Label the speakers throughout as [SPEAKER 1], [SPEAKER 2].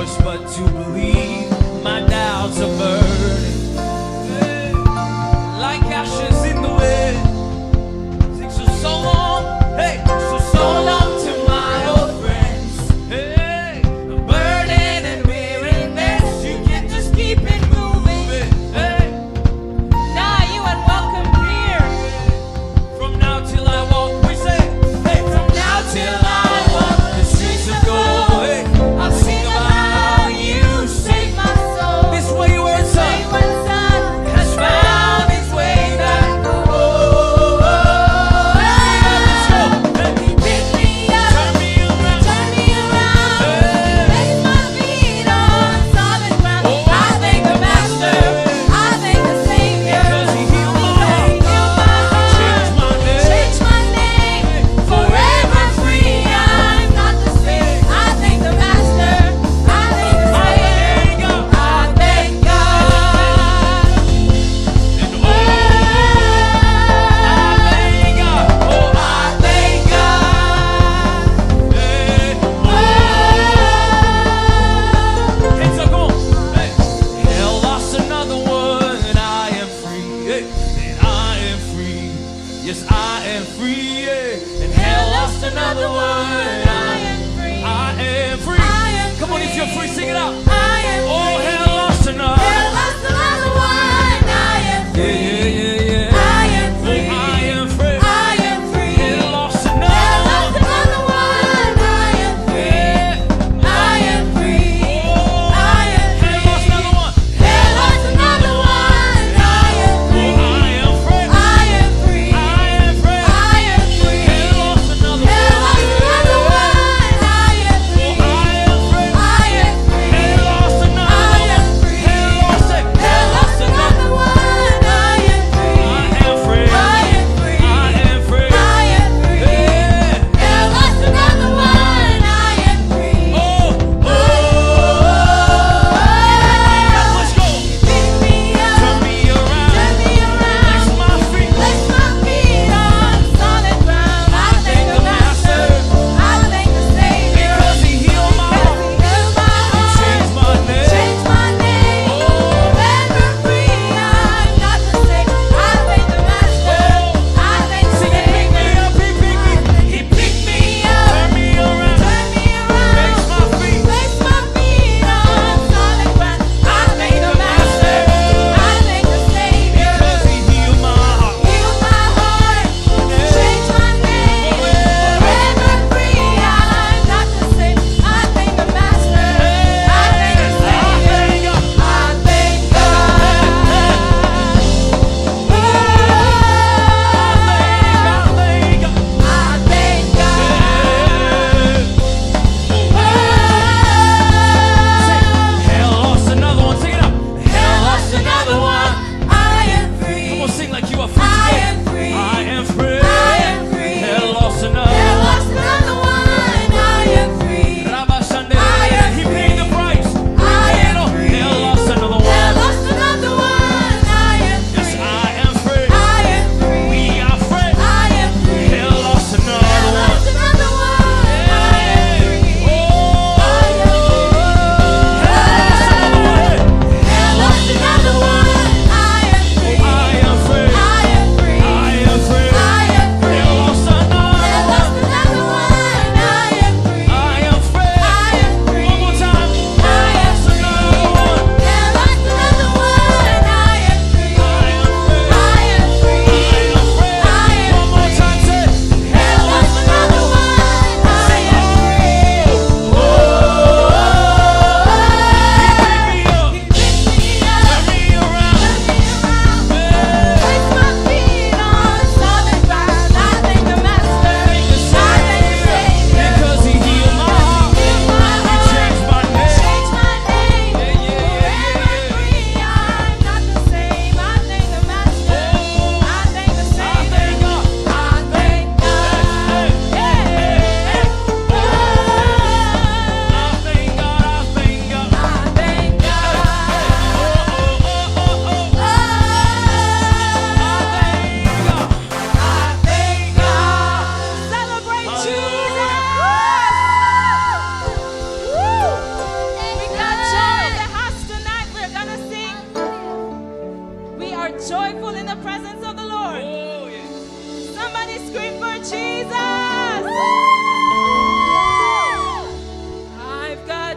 [SPEAKER 1] choice but to believe. My doubts are burning like ashes in the wind. Takes us so long, hey, so long to my old friends. Hey, burden and weariness, you can just keep it moving. Hey,
[SPEAKER 2] Now you are welcome here.
[SPEAKER 1] from now till I walk, we say, hey, from now till I walk the streets of gold. Hey, I'll sing about how you saved my soul. This wayward son has found his way back home. Let's go.
[SPEAKER 2] He picked me up,
[SPEAKER 1] Turn me around.
[SPEAKER 2] turned me around,
[SPEAKER 1] Hey.
[SPEAKER 2] placed my feet on solid ground.
[SPEAKER 1] Oh,
[SPEAKER 2] I thank the Master, I thank the Savior.
[SPEAKER 1] Because he healed my
[SPEAKER 2] He
[SPEAKER 1] heart,
[SPEAKER 2] healed my heart,
[SPEAKER 1] changed my name.
[SPEAKER 2] changed my name, forever free. I'm not the same. I thank the Master, I thank the Savior. I thank God.
[SPEAKER 1] And oh, I thank God. Oh, I thank God. Hey, hands up, come on. Hey, hell lost another one, and I am free. Hey, and I am free. Yes, I am free. Yeah. And hell lost another one, and I am free. I am free.
[SPEAKER 2] I am
[SPEAKER 1] Come on, if you're free, sing it out.
[SPEAKER 2] I am
[SPEAKER 1] Oh,
[SPEAKER 2] free.
[SPEAKER 1] hell lost another.
[SPEAKER 2] Hell lost another one. I am
[SPEAKER 1] Yeah,
[SPEAKER 2] free.
[SPEAKER 1] yeah, yeah, yeah.
[SPEAKER 2] I am free.
[SPEAKER 1] Oh, I am free.
[SPEAKER 2] I am free.
[SPEAKER 1] Hell lost
[SPEAKER 2] Hell
[SPEAKER 1] another
[SPEAKER 2] lost
[SPEAKER 1] one.
[SPEAKER 2] another one. I am free. I am free.
[SPEAKER 1] Oh,
[SPEAKER 2] I am
[SPEAKER 1] hell lost
[SPEAKER 2] free.
[SPEAKER 1] another one.
[SPEAKER 2] Hell lost another one. I am
[SPEAKER 1] Oh,
[SPEAKER 2] free.
[SPEAKER 1] I am free.
[SPEAKER 2] I am free.
[SPEAKER 1] I am free.
[SPEAKER 2] I am free.
[SPEAKER 1] Hell lost another
[SPEAKER 2] Hell lost another
[SPEAKER 1] one.
[SPEAKER 2] one. I am free.
[SPEAKER 1] Oh, I am free.
[SPEAKER 2] I am free.
[SPEAKER 1] Hell lost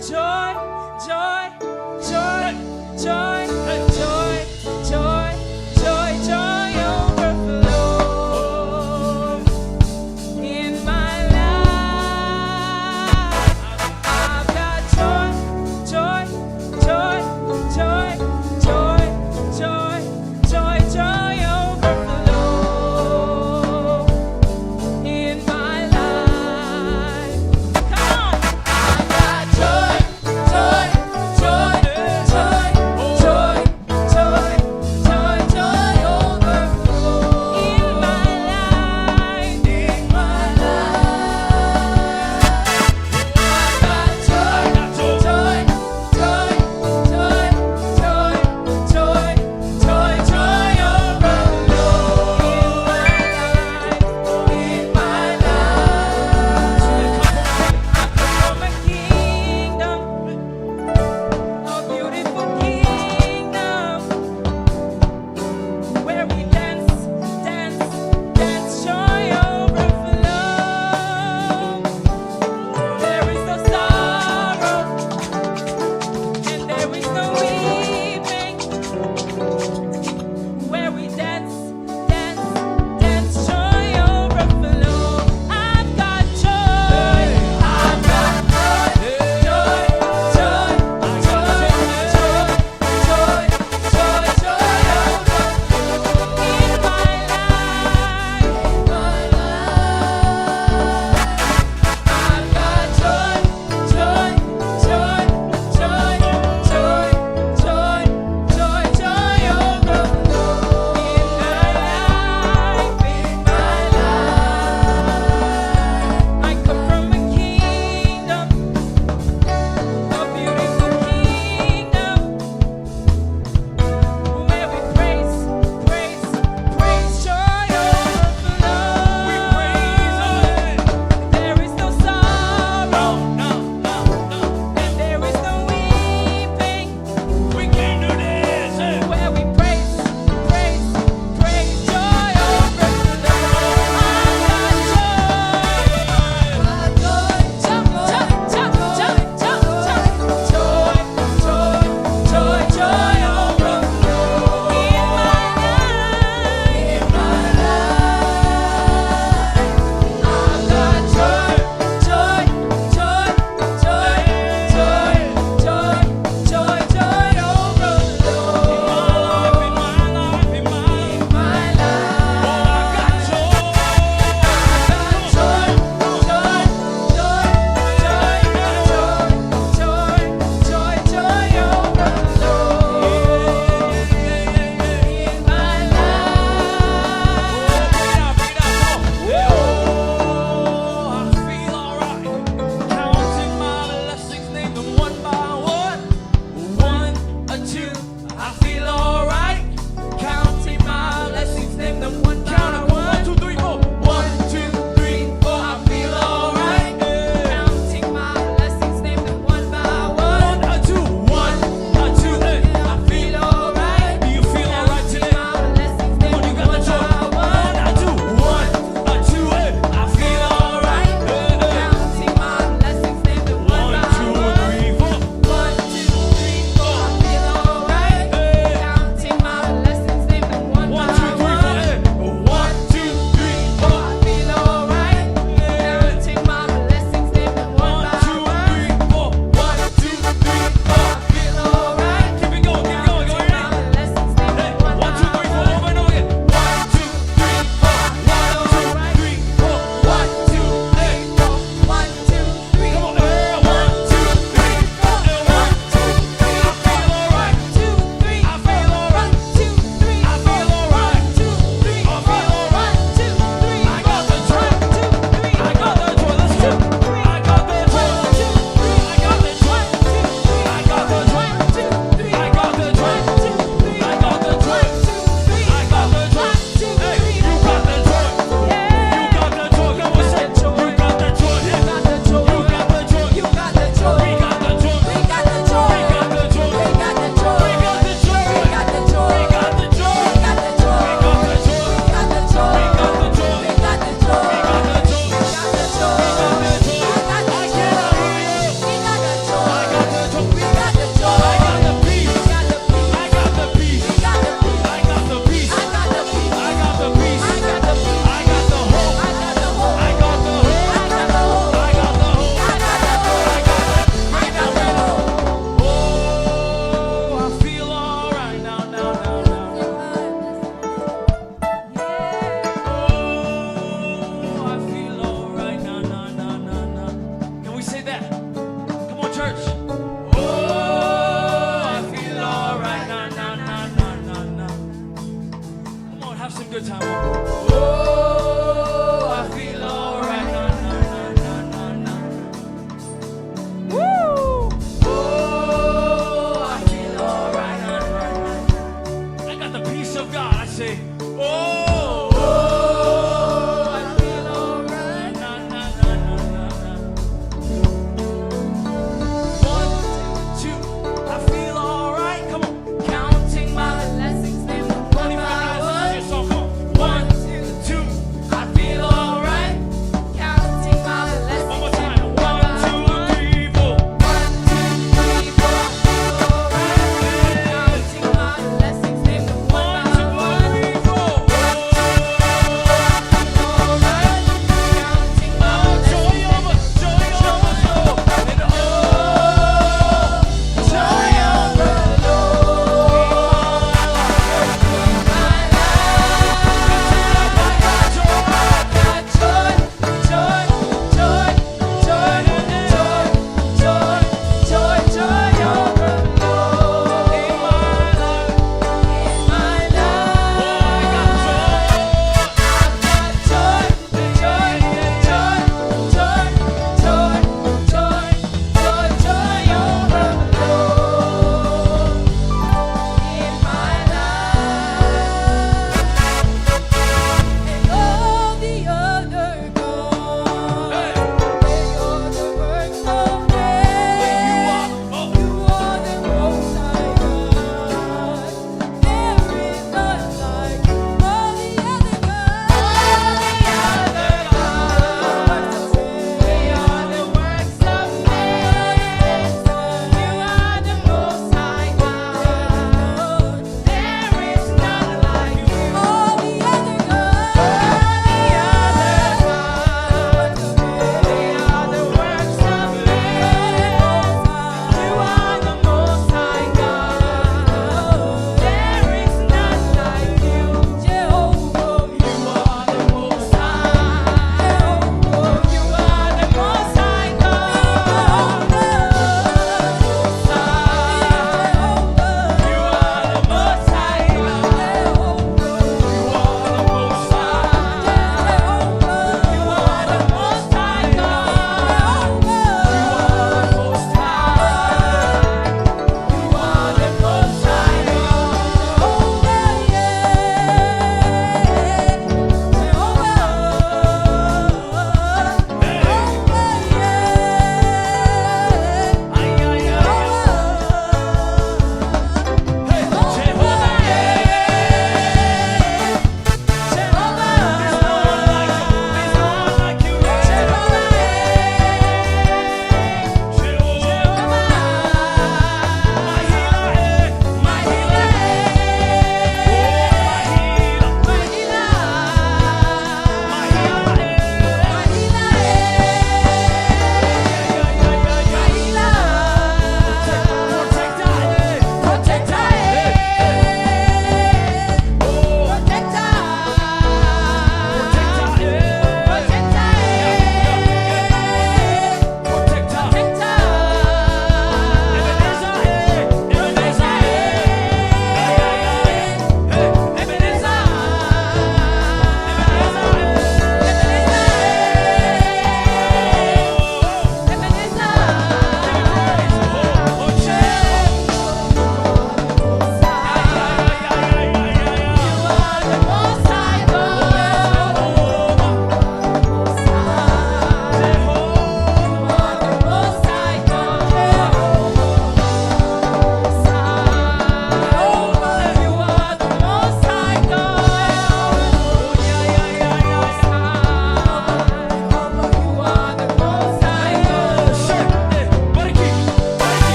[SPEAKER 2] joy, joy, joy, joy, joy, joy, joy, joy overflow in my life. I've got joy, joy, joy, joy, joy, joy, joy, joy overflow in my life. Come on. I've got joy,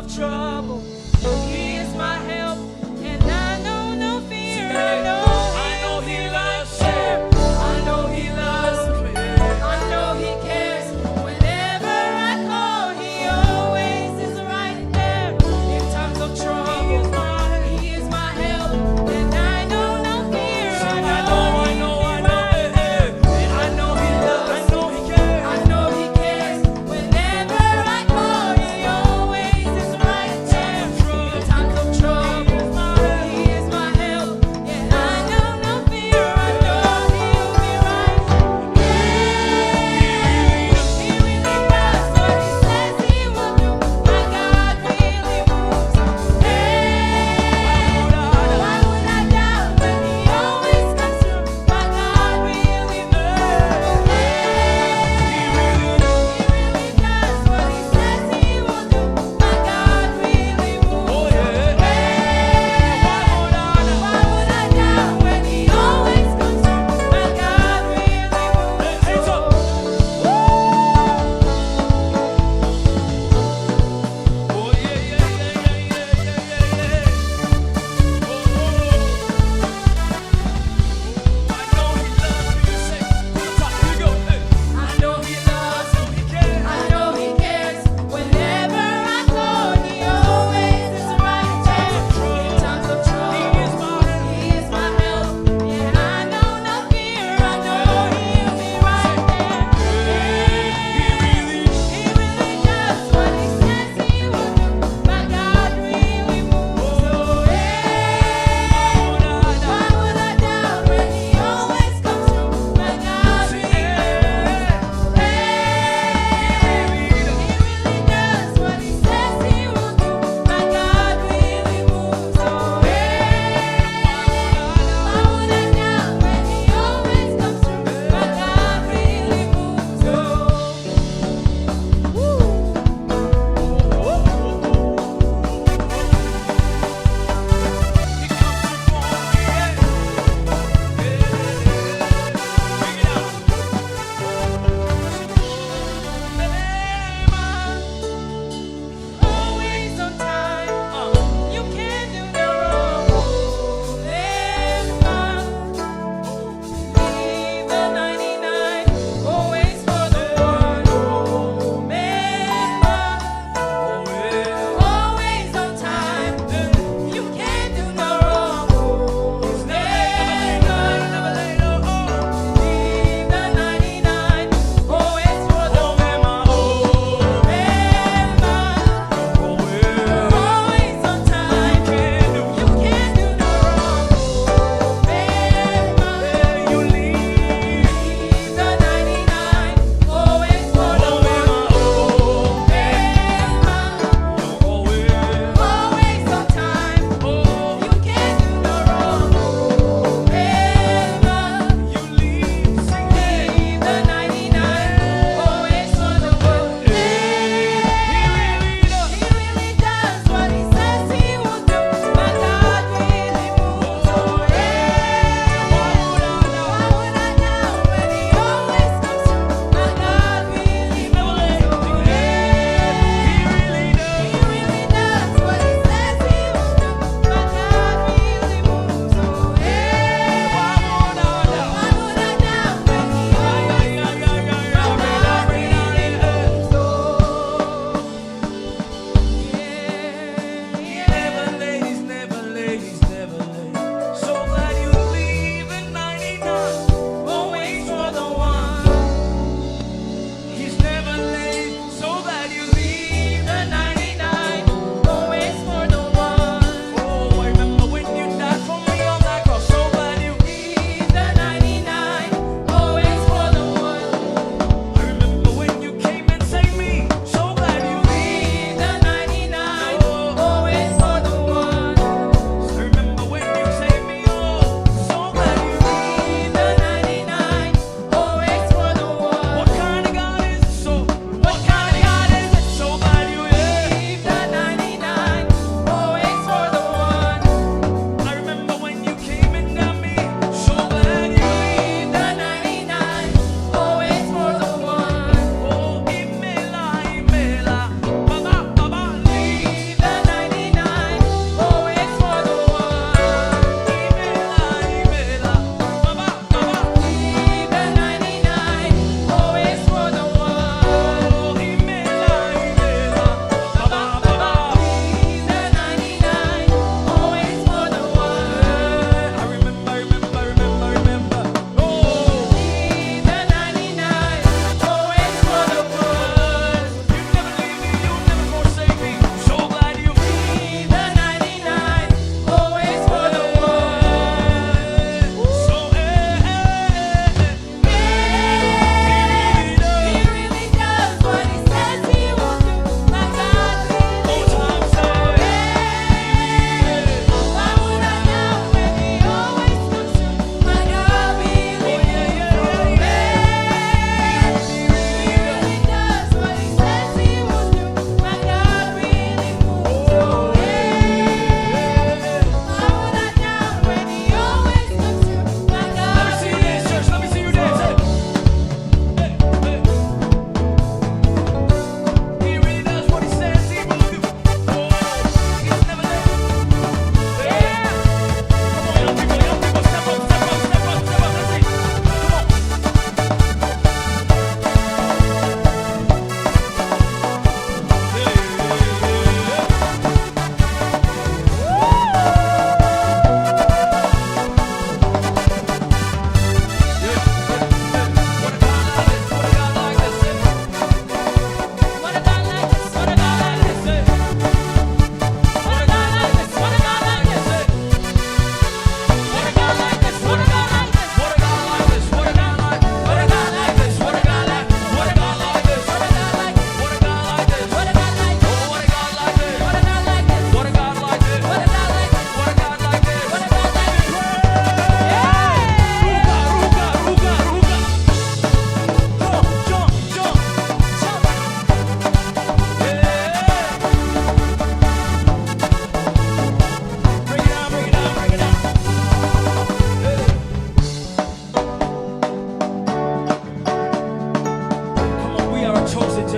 [SPEAKER 2] of trouble. He is my help, and I know no fear. I know He loves me. I know He loves me. I know He cares. Whenever I call, He always is right there. In times of trouble, He is my help, and I know no fear. I know He loves. I know He cares. I know He cares. Whenever I call, He always is right there.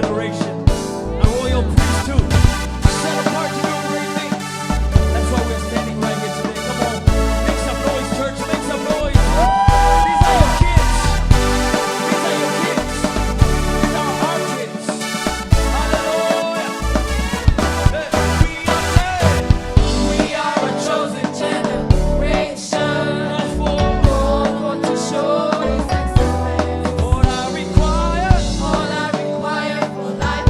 [SPEAKER 1] generation, a royal priesthood, set apart to do great things. That's why we're standing right here today. Come on, make some noise, church, make some noise. These are your kids. These are your kids. These are our kids. Hallelujah.
[SPEAKER 2] We are a chosen generation, born to show His excellence.
[SPEAKER 1] All I require
[SPEAKER 2] All I require for life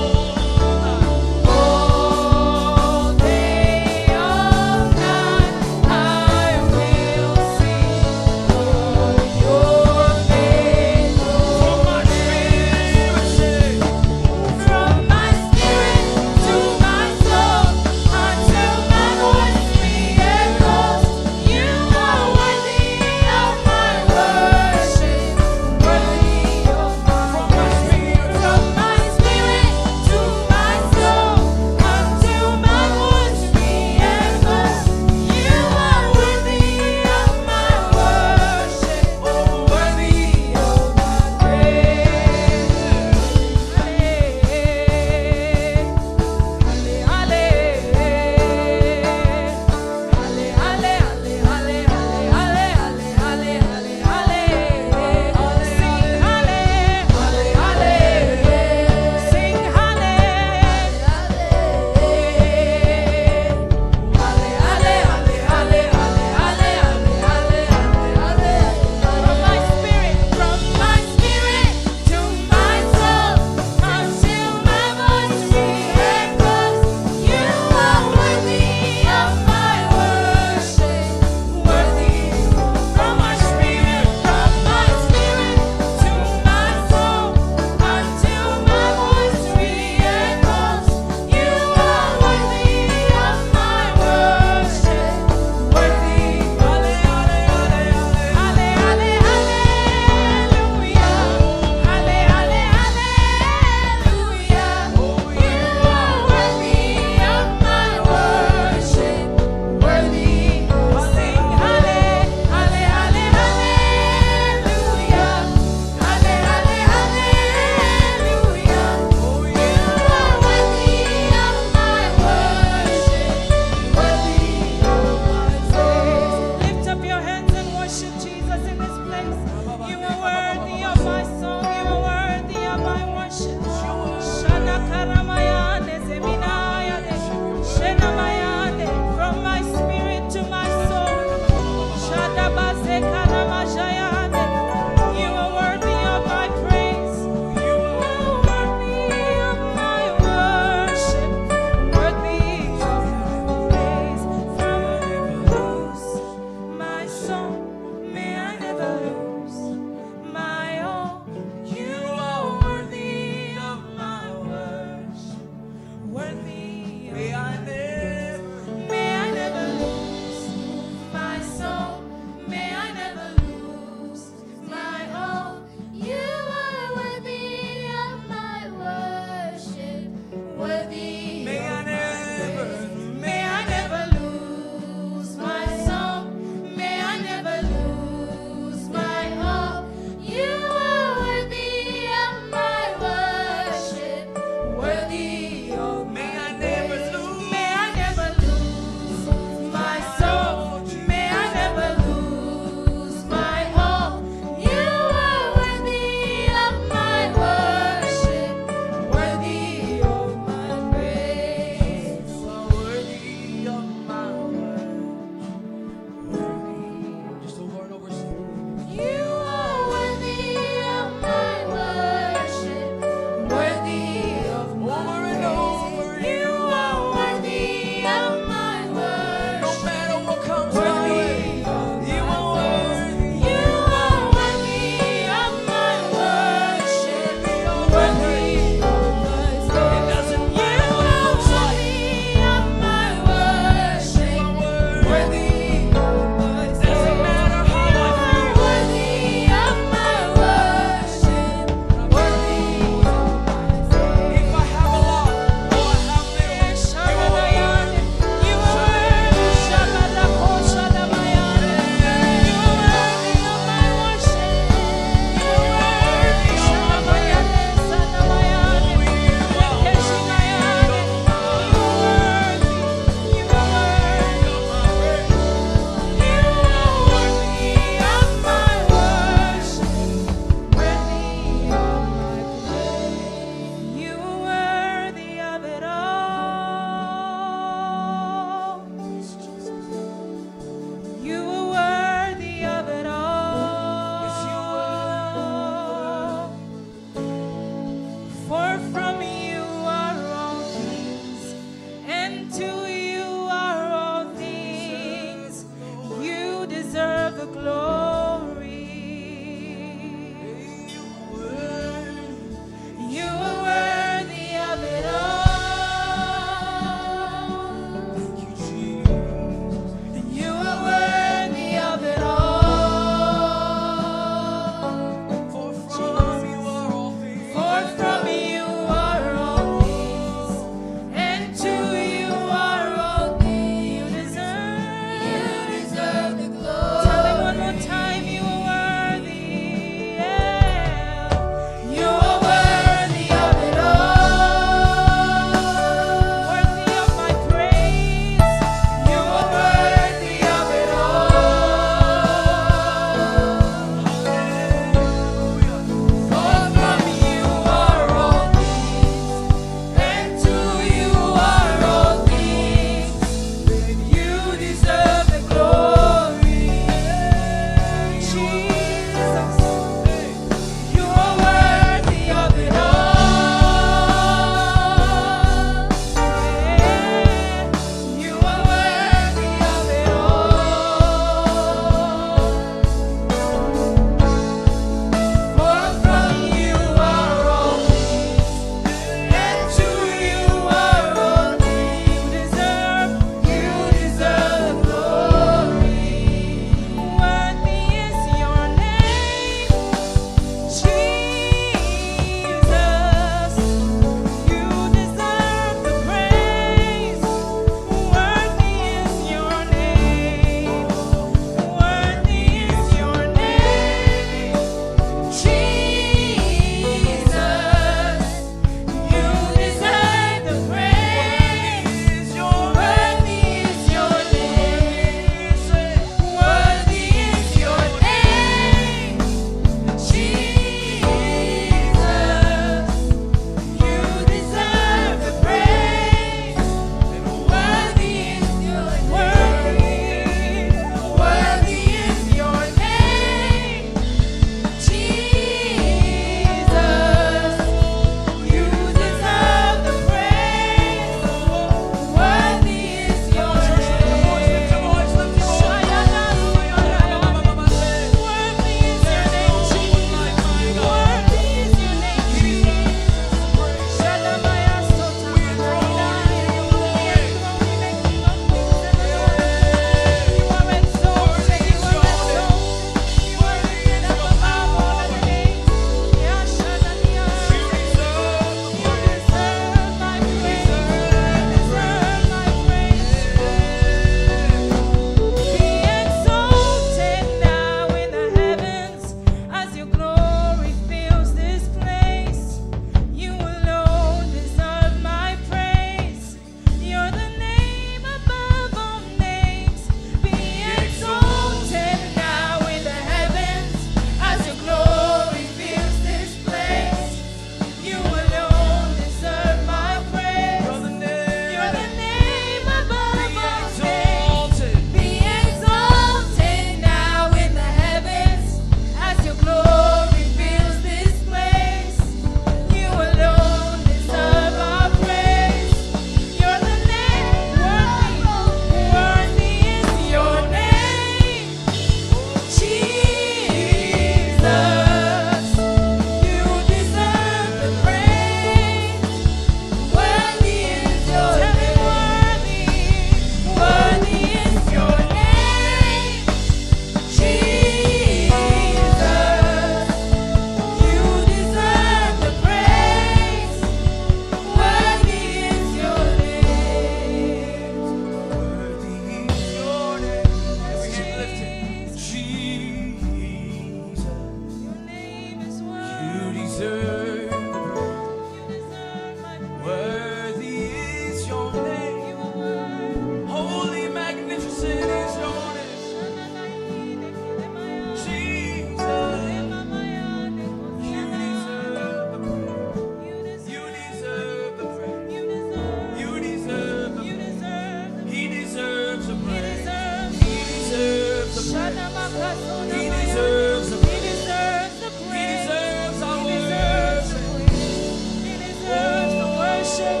[SPEAKER 1] He deserves the
[SPEAKER 2] He
[SPEAKER 1] praise.
[SPEAKER 2] deserves the
[SPEAKER 1] He
[SPEAKER 2] praise.
[SPEAKER 1] deserves our
[SPEAKER 2] He deserves the
[SPEAKER 1] worship.
[SPEAKER 2] praise. He deserves the worship.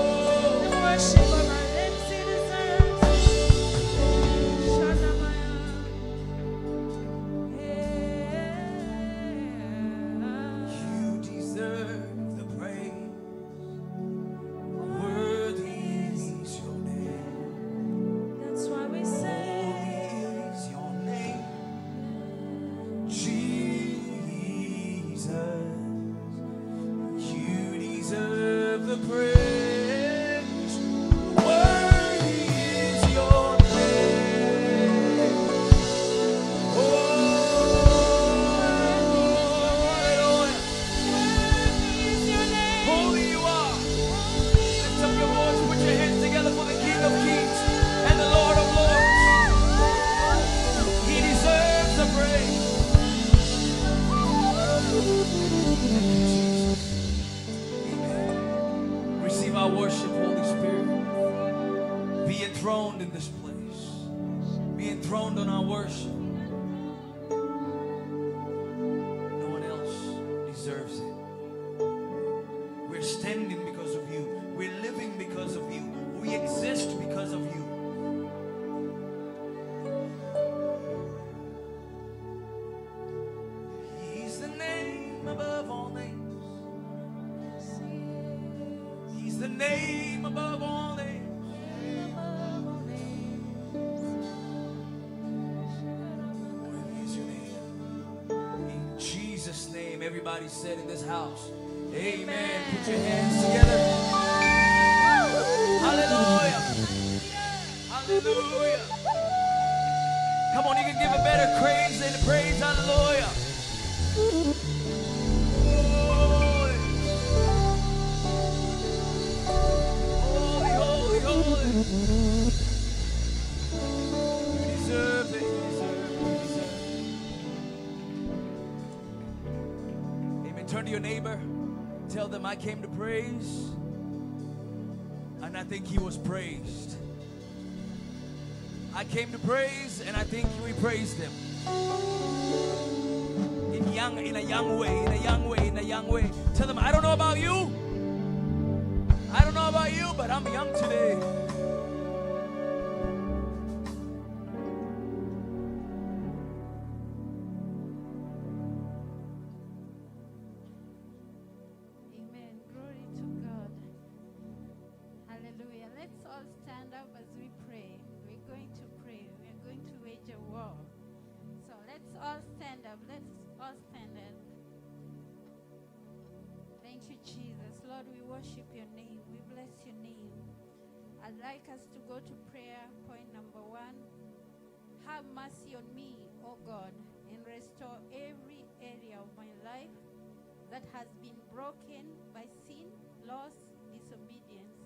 [SPEAKER 2] The worship of our lips he deserves. Shanamaya.
[SPEAKER 1] You deserve the praise. Worthy is your name.
[SPEAKER 2] That's why we say,
[SPEAKER 1] Holy is your name. Jesus, you deserve the praise. Worthy is your name. Oh, hallelujah.
[SPEAKER 2] worthy is your name.
[SPEAKER 1] Holy you are. Lift up your voice, put your hands together for the King of Kings and the Lord of Lords. He deserves the praise. Amen. Receive our worship, Holy Spirit. Be enthroned in this place. Be enthroned on our worship. No one else deserves it. We're standing because of you. We're living because of you. We exist because of you. He's the name above all names. He's the name above all names. Worthy is your name. In Jesus' name, everybody said in this house, amen. Put your hands together. Hallelujah. Hallelujah. Come on, you can give a better praise than praise. Hallelujah. Holy, holy, holy. You deserve it. You deserve it. You deserve it. Amen. Turn to your neighbor. Tell them I came to praise. And I think he was praised. I came to praise, and I think we praised him. In a young way, in a young way, in a young way. Tell them, I don't know about you. I don't know about you, but I'm young today.
[SPEAKER 3] Amen. Glory to God. Hallelujah. Let's all stand up as we pray. We're going to pray. We're going to wage a war. So let's all stand up. Let's all stand up. Thank you, Jesus. Lord, we worship your name. We bless your name. I'd like us to go to prayer point number 1. Have mercy on me, O God, and restore every area of my life that has been broken by sin, loss, disobedience.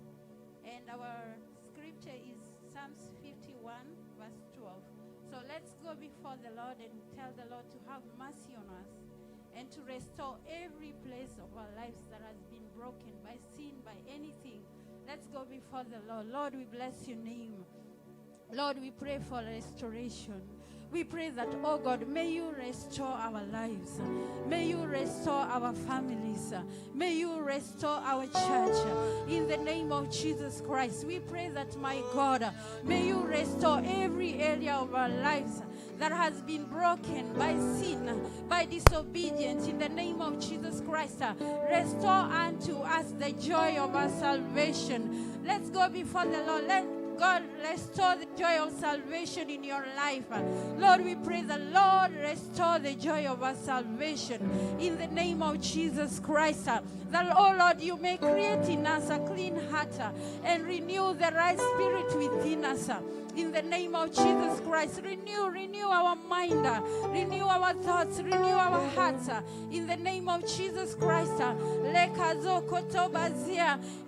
[SPEAKER 3] And our scripture is Psalms 51, verse 12. So let's go before the Lord and tell the Lord to have mercy on us and to restore every place of our lives that has been broken by sin, by anything. Let's go before the Lord. Lord, we bless your name. Lord, we pray for restoration. We pray that, oh God, may you restore our lives. May you restore our families. May you restore our church. In the name of Jesus Christ, we pray that, my God, may you restore every area of our lives that has been broken by sin, by disobedience. In the name of Jesus Christ, restore unto us the joy of our salvation. Let's go before the Lord. Let God restore the joy of salvation in your life. Lord, we pray the Lord restore the joy of our salvation in the name of Jesus Christ. That, oh Lord, you may create in us a clean heart and renew the right spirit within us. In the name of Jesus Christ, renew our mind, renew our thoughts, renew our hearts. In the name of Jesus Christ,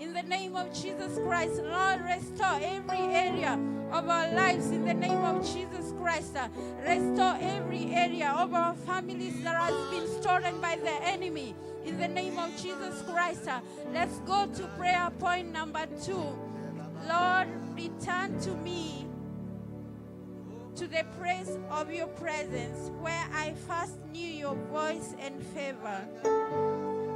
[SPEAKER 3] in the name of Jesus Christ, Lord, restore every area of our lives. In the name of Jesus Christ, restore every area of our families that has been stolen by the enemy. In the name of Jesus Christ, let's go to prayer point number 2. Lord, return to me to the place of your presence where I first knew your voice and favor.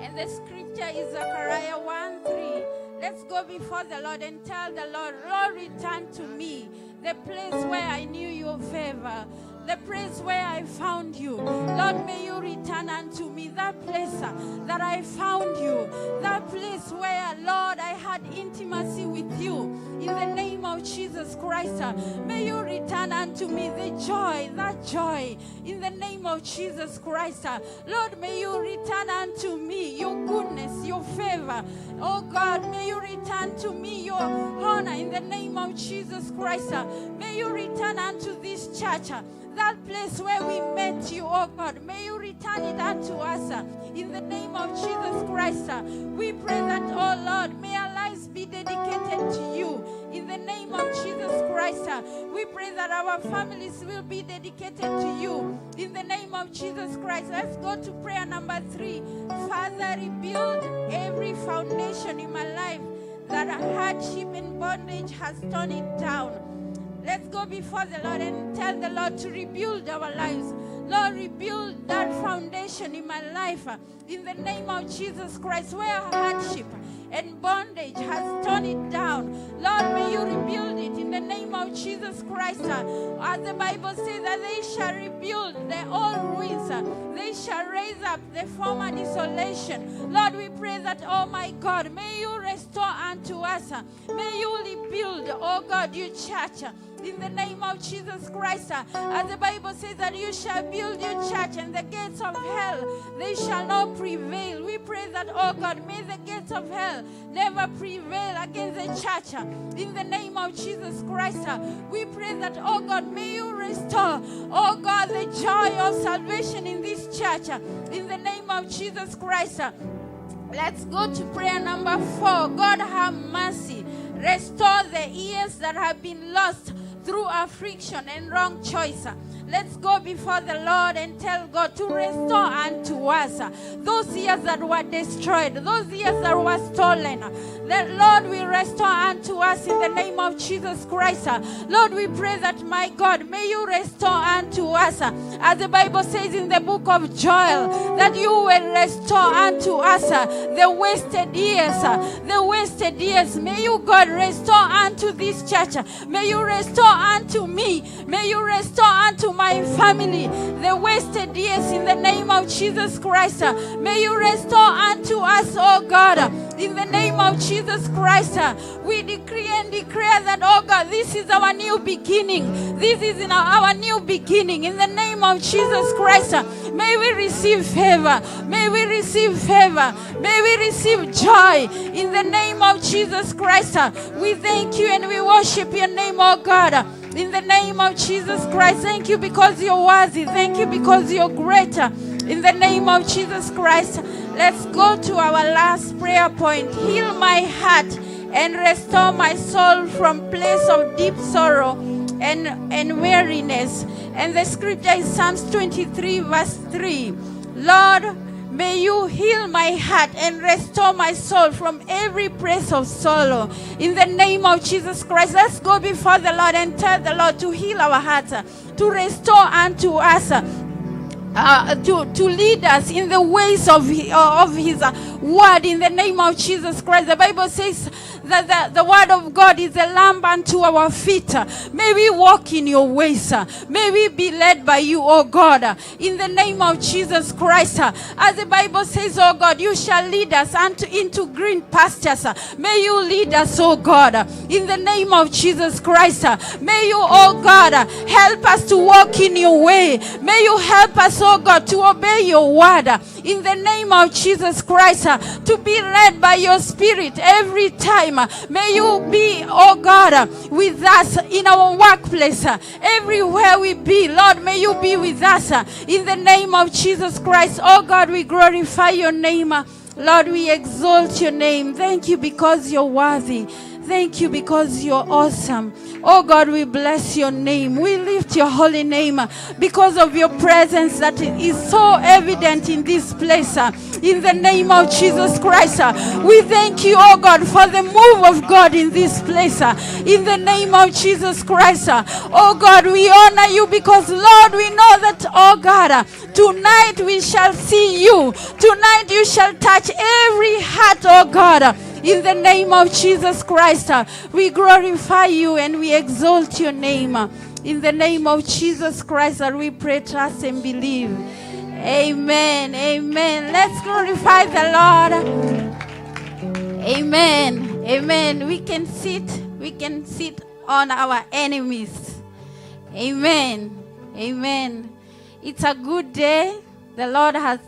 [SPEAKER 3] And the scripture is Zechariah 1:3. Let's go before the Lord and tell the Lord, Lord, return to me the place where I knew your favor, the place where I found you. Lord, may you return unto me that place that I found you, that place where, Lord, I had intimacy with you. In the name of Jesus Christ, may you return unto me the joy, that joy. In the name of Jesus Christ, Lord, may you return unto me your goodness, your favor. Oh God, may you return to me your honor. In the name of Jesus Christ, may you return unto this church, that place where we met you, oh God. May you return it unto us. In the name of Jesus Christ, we pray that, oh Lord, may our lives be dedicated to you. In the name of Jesus Christ, we pray that our families will be dedicated to you. In the name of Jesus Christ, let's go to prayer number 3. Father, rebuild every foundation in my life that hardship and bondage has torn it down. Let's go before the Lord and tell the Lord to rebuild our lives. Lord, rebuild that foundation in my life. In the name of Jesus Christ, where hardship and bondage has torn it down. Lord, may you rebuild it in the name of Jesus Christ. As the Bible says that they shall rebuild the old ruins. They shall raise up the former desolation. Lord, we pray that, oh my God, may you restore unto us. May you rebuild, oh God, your church. In the name of Jesus Christ, as the Bible says that you shall build your church and the gates of hell, they shall not prevail. We pray that, oh God, may the gates of hell never prevail against the church. In the name of Jesus Christ, we pray that, oh God, may you restore, oh God, the joy of salvation in this church. In the name of Jesus Christ, let's go to prayer number 4. God, have mercy. Restore the years that have been lost through affliction and wrong choice. Let's go before the Lord and tell God to restore unto us those years that were destroyed, those years that were stolen. That Lord will restore unto us in the name of Jesus Christ. Lord, we pray that, my God, may you restore unto us, as the Bible says in the book of Joel, that you will restore unto us the wasted years. The wasted years. May you, God, restore unto this church. May you restore unto me. May you restore unto my family the wasted years in the name of Jesus Christ. May you restore unto us, oh God, in the name of Jesus Christ. We decree and declare that, oh God, this is our new beginning. This is our new beginning. In the name of Jesus Christ, may we receive favor. May we receive favor. May we receive joy. In the name of Jesus Christ, we thank you and we worship your name, oh God. In the name of Jesus Christ, thank you because you're worthy. Thank you because you're greater. In the name of Jesus Christ, let's go to our last prayer point. Heal my heart and restore my soul from place of deep sorrow and weariness. And the scripture is Psalms 23 verse 3. Lord, may you heal my heart and restore my soul from every place of sorrow. In the name of Jesus Christ, let's go before the Lord and tell the Lord to heal our hearts, to restore unto us, to lead us in the ways of His word. In the name of Jesus Christ, the Bible says that the word of God is a lamp unto our feet. May we walk in your ways. May we be led by you, oh God. In the name of Jesus Christ, as the Bible says, oh God, you shall lead us into green pastures. May you lead us, oh God. In the name of Jesus Christ, may you, oh God, help us to walk in your way. May you help us, oh God, to obey your word. In the name of Jesus Christ, to be led by your Spirit every time. May you be, oh God, with us in our workplace, everywhere we be. Lord, may you be with us in the name of Jesus Christ. Oh God, we glorify your name. Lord, we exalt your name. Thank you because you're worthy. Thank you because you're awesome. Oh God, we bless your name. We lift your holy name because of your presence that is so evident in this place. In the name of Jesus Christ, we thank you, oh God, for the move of God in this place. In the name of Jesus Christ, oh God, we honor you because, Lord, we know that, oh God, tonight we shall see you. Tonight you shall touch every heart, oh God. In the name of Jesus Christ, we glorify you and we exalt your name. In the name of Jesus Christ, that we pray, trust, and believe. Amen. Amen. Let's glorify the Lord. Amen. Amen. We can sit on our enemies. Amen. Amen. It's a good day. The Lord has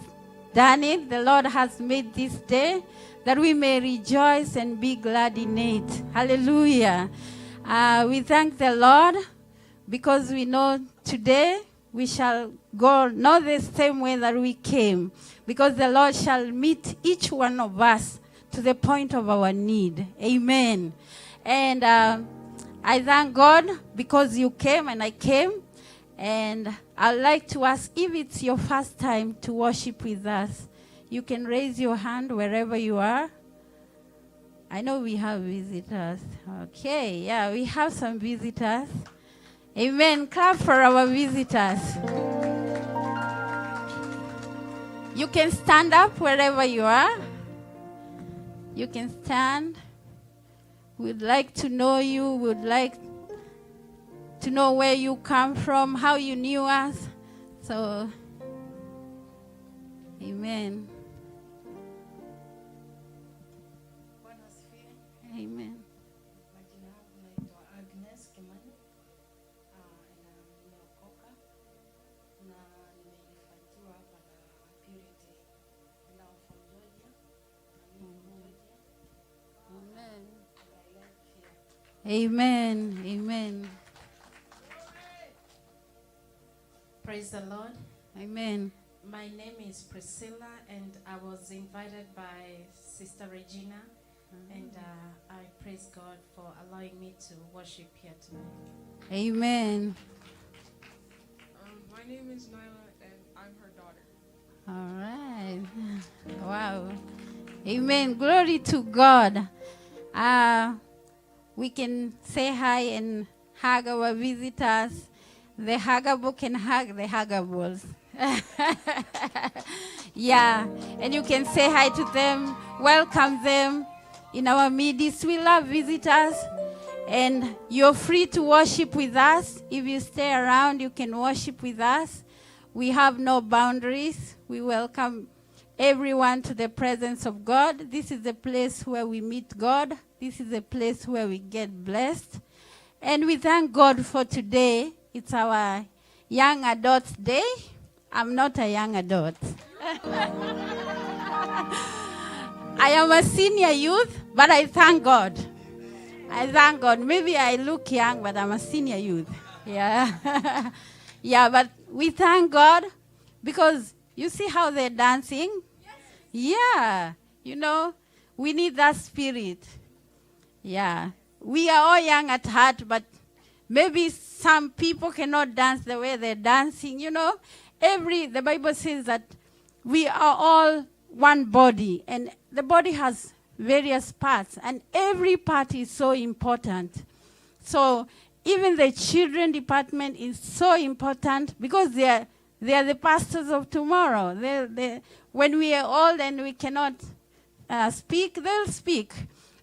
[SPEAKER 3] done it. The Lord has made this day that we may rejoice and be glad in it. Hallelujah. We thank the Lord because we know today we shall go not the same way that we came, because the Lord shall meet each one of us to the point of our need. Amen. And I thank God because you came and I came. And I'd like to ask, if it's your first time to worship with us, you can raise your hand wherever you are. I know we have visitors. Okay, yeah, we have some visitors. Amen. Clap for our visitors. You can stand up wherever you are. You can stand. We'd like to know you. We'd like to know where you come from, how you knew us. So, amen. Amen.
[SPEAKER 4] Majina yangu naitwa Agnes Kimani, nimeokoka na nimehifadhiwa hapa na Purity now from Georgia.
[SPEAKER 3] Amen. Amen. Amen.
[SPEAKER 4] Praise the Lord.
[SPEAKER 3] Amen.
[SPEAKER 4] My name is Priscilla and I was invited by Sister Regina. And I praise God for allowing me to worship here tonight.
[SPEAKER 3] Amen.
[SPEAKER 2] My name is Nyla, and I'm her daughter.
[SPEAKER 3] All right. Wow. Amen. Glory to God. We can say hi and hug our visitors. The huggable can hug the huggables. Yeah. And you can say hi to them, welcome them in our midst. We love visitors. And you're free to worship with us. If you stay around, you can worship with us. We have no boundaries. We welcome everyone to the presence of God. This is the place where we meet God. This is the place where we get blessed. And we thank God for today. It's our young adults day. I'm not a young adult. I am a senior youth, but I thank God. I thank God. Maybe I look young, but I'm a senior youth. Yeah. Yeah, but we thank God because you see how they're dancing? Yeah. You know, we need that spirit. Yeah. We are all young at heart, but maybe some people cannot dance the way they're dancing. You know, the Bible says that we are all one body, and the body has various parts, and every part is so important. So even the children department is so important because they are the pastors of tomorrow. When we are old and we cannot speak, they'll speak.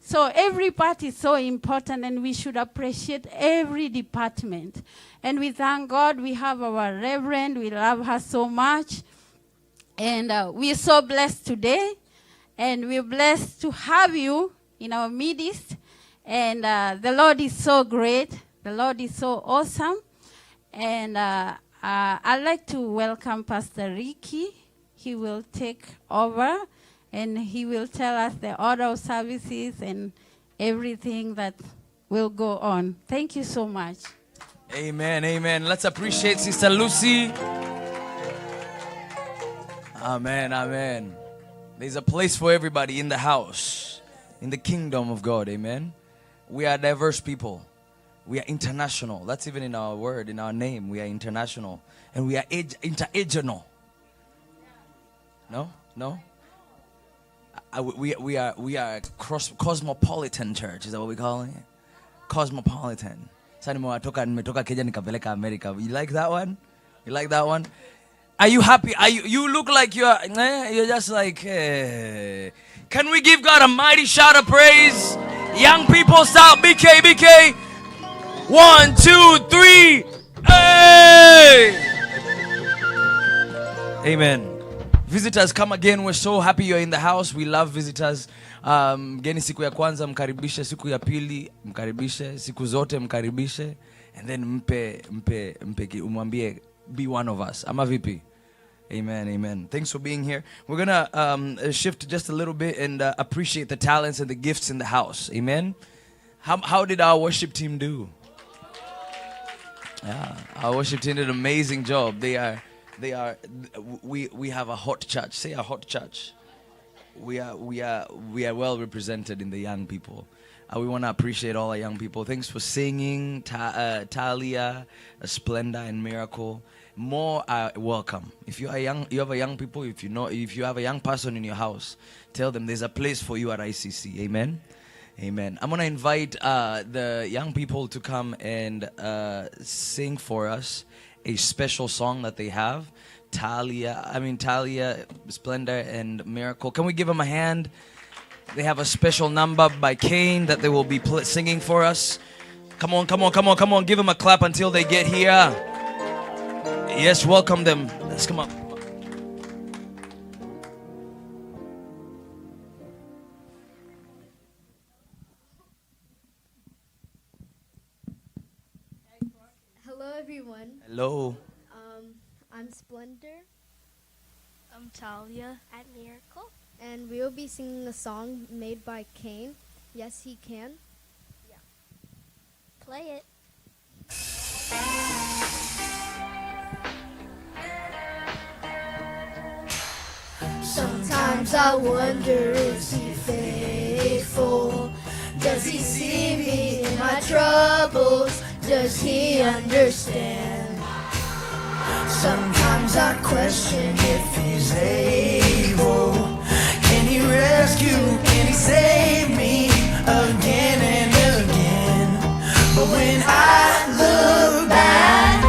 [SPEAKER 3] So every part is so important, and we should appreciate every department. And we thank God we have our Reverend. We love her so much. And we're so blessed today. And we're blessed to have you in our midst. And the Lord is so great. The Lord is so awesome. And I'd like to welcome Pastor Ricky. He will take over. And he will tell us the order of services and everything that will go on. Thank you so much.
[SPEAKER 1] Amen, amen. Let's appreciate Sister Lucy. Amen, amen. There's a place for everybody in the house, in the kingdom of God, amen. We are diverse people. We are international. That's even in our word, in our name. We are international. And we are interagenal. No? We are cosmopolitan church. Is that what we call it? Cosmopolitan. Nimetoka Kenya nikapeleka America. You like that one? You like that one? Are you happy? You look like you're just like, Can we give God a mighty shout of praise? Young people, stop. BK. 1, 2, 3. Hey! Amen. Visitors, come again. We're so happy you're in the house. We love visitors. Geni siku ya kwanza mkaribishe, siku ya pili mkaribishe, siku zote mkaribishe, and then mpe umwambie be one of us. Ama vipi? Amen. Thanks for being here. We're gonna shift just a little bit and appreciate the talents and the gifts in the house. Amen. How did our worship team do? Yeah, our worship team did an amazing job. We have a hot church. Say a hot church. We are well represented in the young people. We want to appreciate all our young people. Thanks for singing, Talia, Splenda, and Miracle. More welcome. If you have a young people. If you have a young person in your house, tell them there's a place for you at ICC. Amen. I'm gonna invite the young people to come and sing for us a special song that they have. Talia, Splendor, and Miracle. Can we give them a hand? They have a special number by Cain that they will be singing for us. Come on. Give them a clap until they get here. Yes, welcome them. Let's come up.
[SPEAKER 5] Hello, everyone.
[SPEAKER 1] Hello.
[SPEAKER 5] I'm Splendor.
[SPEAKER 6] I'm Talia. I'm Miracle.
[SPEAKER 5] And we'll be singing a song made by Cain. Yes, he can.
[SPEAKER 6] Yeah. Play it.
[SPEAKER 5] Sometimes I wonder, is he faithful? Does he see me in my troubles? Does he understand? Sometimes I question if he's able. Can he rescue? Can he save me again and again? But when I look back,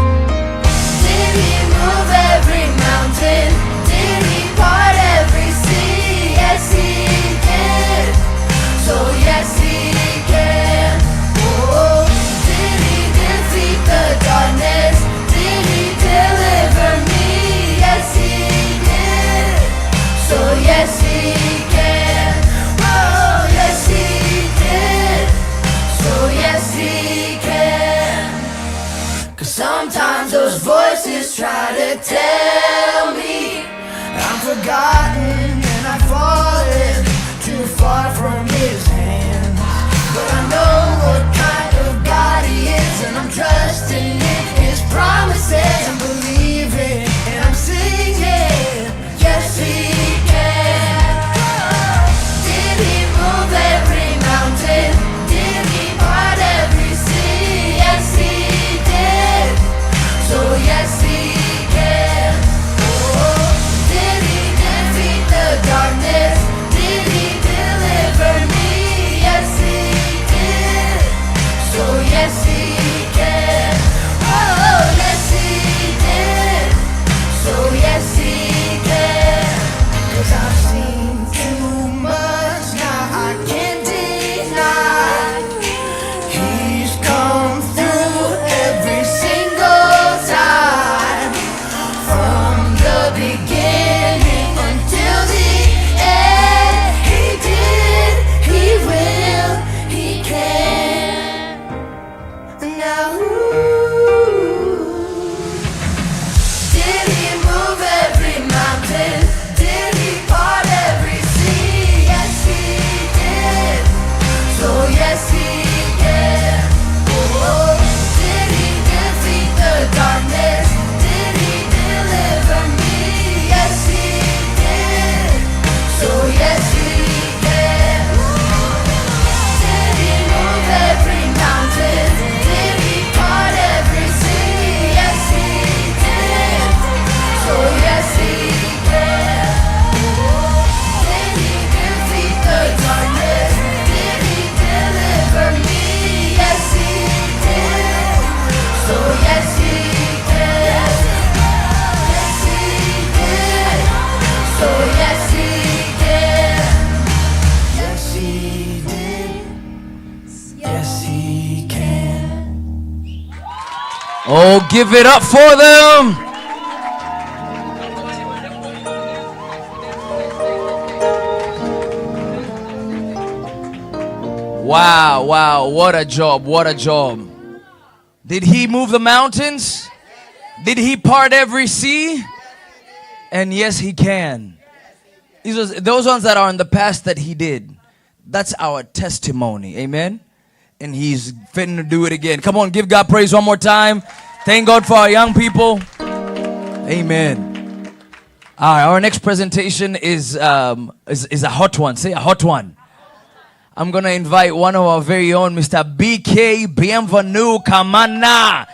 [SPEAKER 5] did he move every mountain? Did he part every sea? Yes, he did. So yes, he can. Oh, did he defeat the darkness? Did he deliver me? Yes, he did. So yes, he can. Oh, yes, he did. So yes, he can. 'Cause sometimes those voices try to tell me I'm forgotten and I've fallen too far from his hand. But I know what kind of God he is, and I'm trusting in his promises. I'm believing and I'm singing, yes he can. Did he move every mountain? Did he part every sea? Yes he did. So yes he can. Oh, did he defeat the darkness? Did he deliver me? Yes he did. So yes he can. Oh yes
[SPEAKER 1] give it up for them. Wow, wow, what a job, what a job. Did he move the mountains? Did he part every sea? And yes, he can. Those ones that are in the past that he did, that's our testimony. Amen. And he's fitting to do it again. Come on, give God praise one more time. Thank God for our young people. Amen. All right, our next presentation is a hot one. Say a hot one. I'm going to invite one of our very own, Mr. BK Bienvenu Kamana.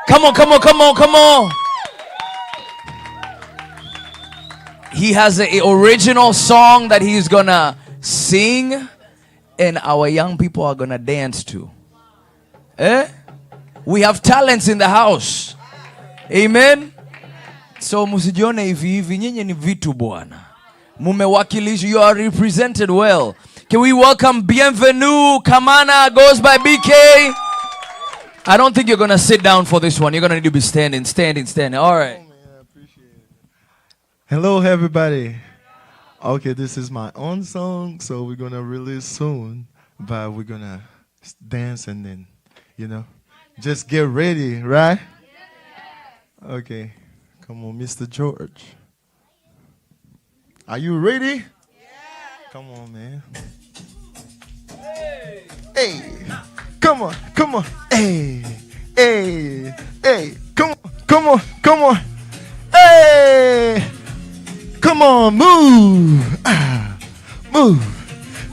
[SPEAKER 1] Come on, come on, come on, come on. He has an original song that he's going to sing, and our young people are going to dance to. We have talents in the house. Amen. So musijione hivi nyinyi ni vitu bwana. Mumewakilisha, you are represented well. Can we welcome Bienvenu Kamana, goes by BK. I don't think you're going to sit down for this one. You're going to need to be standing. All right.
[SPEAKER 7] Oh, man, I appreciate it. Hello, everybody. Okay, this is my own song, so we're going to release soon. But we're going to dance and then, just get ready, right? Okay. Come on, Mr. George. Are you ready? Yeah. Come on, man. Hey, come on, come on. Hey, hey, hey, come on, come on. Hey, come on, move, move.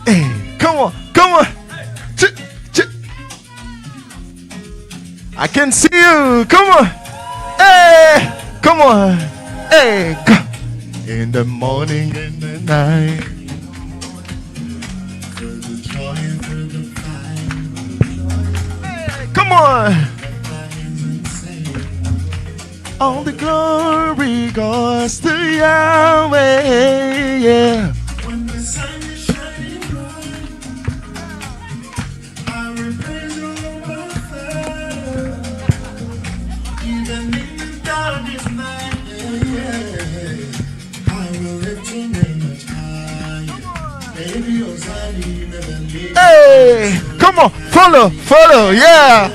[SPEAKER 7] Hey, come on, come on. I can see you. Come on. Hey, come on. Hey, come. In the morning, in the night. Come on. All the glory goes to Yahweh. Yeah. When the sun is shining bright, I will praise you, my Father. Even in the darkest night, I will lift your name much higher. Baby, hey, come on, follow, yeah.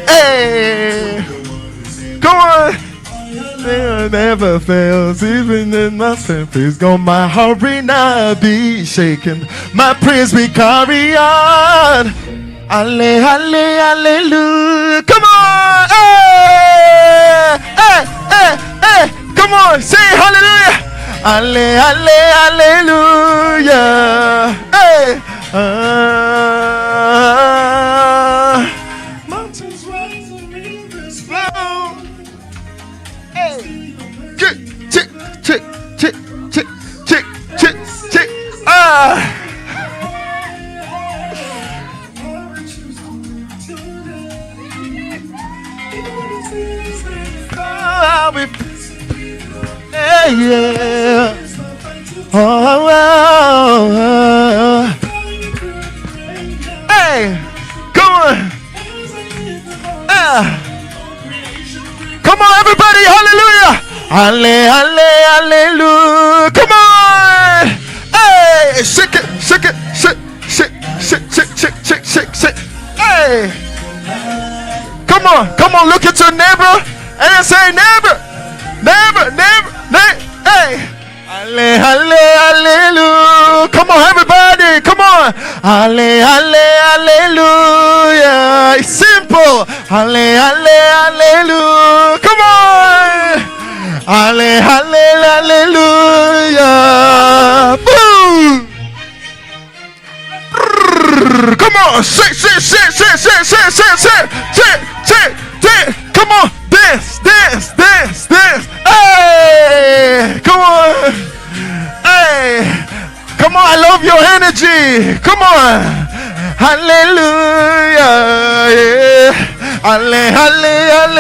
[SPEAKER 7] Hey, come on. It never fails, even in my sympathies. Go, my heart will not be shaken. My praise we carry on. Hallelujah. Come on, hey. Come on, say hallelujah. Hallelujah. Hey. Mountains rise and rivers flow. Hey. Chick. I'll be. Yeah. Oh. Hey, come on. Come on, everybody. Hallelujah. Hallelujah. Come on. Hey, shake it. Hey. Come on. Look at your neighbor and say neighbor. Hey. Hallelujah. Come on, everybody. Come on. Hallelujah. It's simple. Hallelujah. Come on. Hallelujah. Boom. Come on. Shake. Come on. Dance. Hey. Come on. Hey. Come on. I love your energy. Come on. Hallelujah. Yeah. Hallelujah.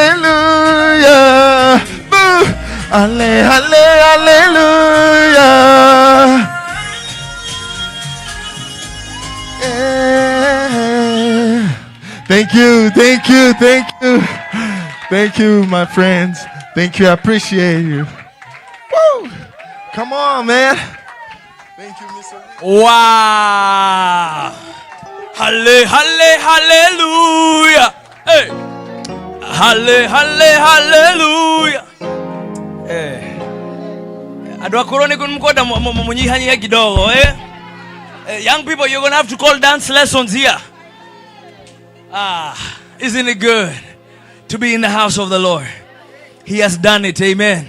[SPEAKER 7] Hallelujah. Yeah. Thank you. Thank you, my friends. Thank you. I appreciate you. Woo! Come on, man. Thank you, Mr.
[SPEAKER 1] Wow. Hallelujah. Hey. Hallelujah. Hey. Adwa koroni kun mkoda munyihanyi kidogo eh. Young people, you're going to have to call dance lessons here. Isn't it good to be in the house of the Lord? He has done it. Amen.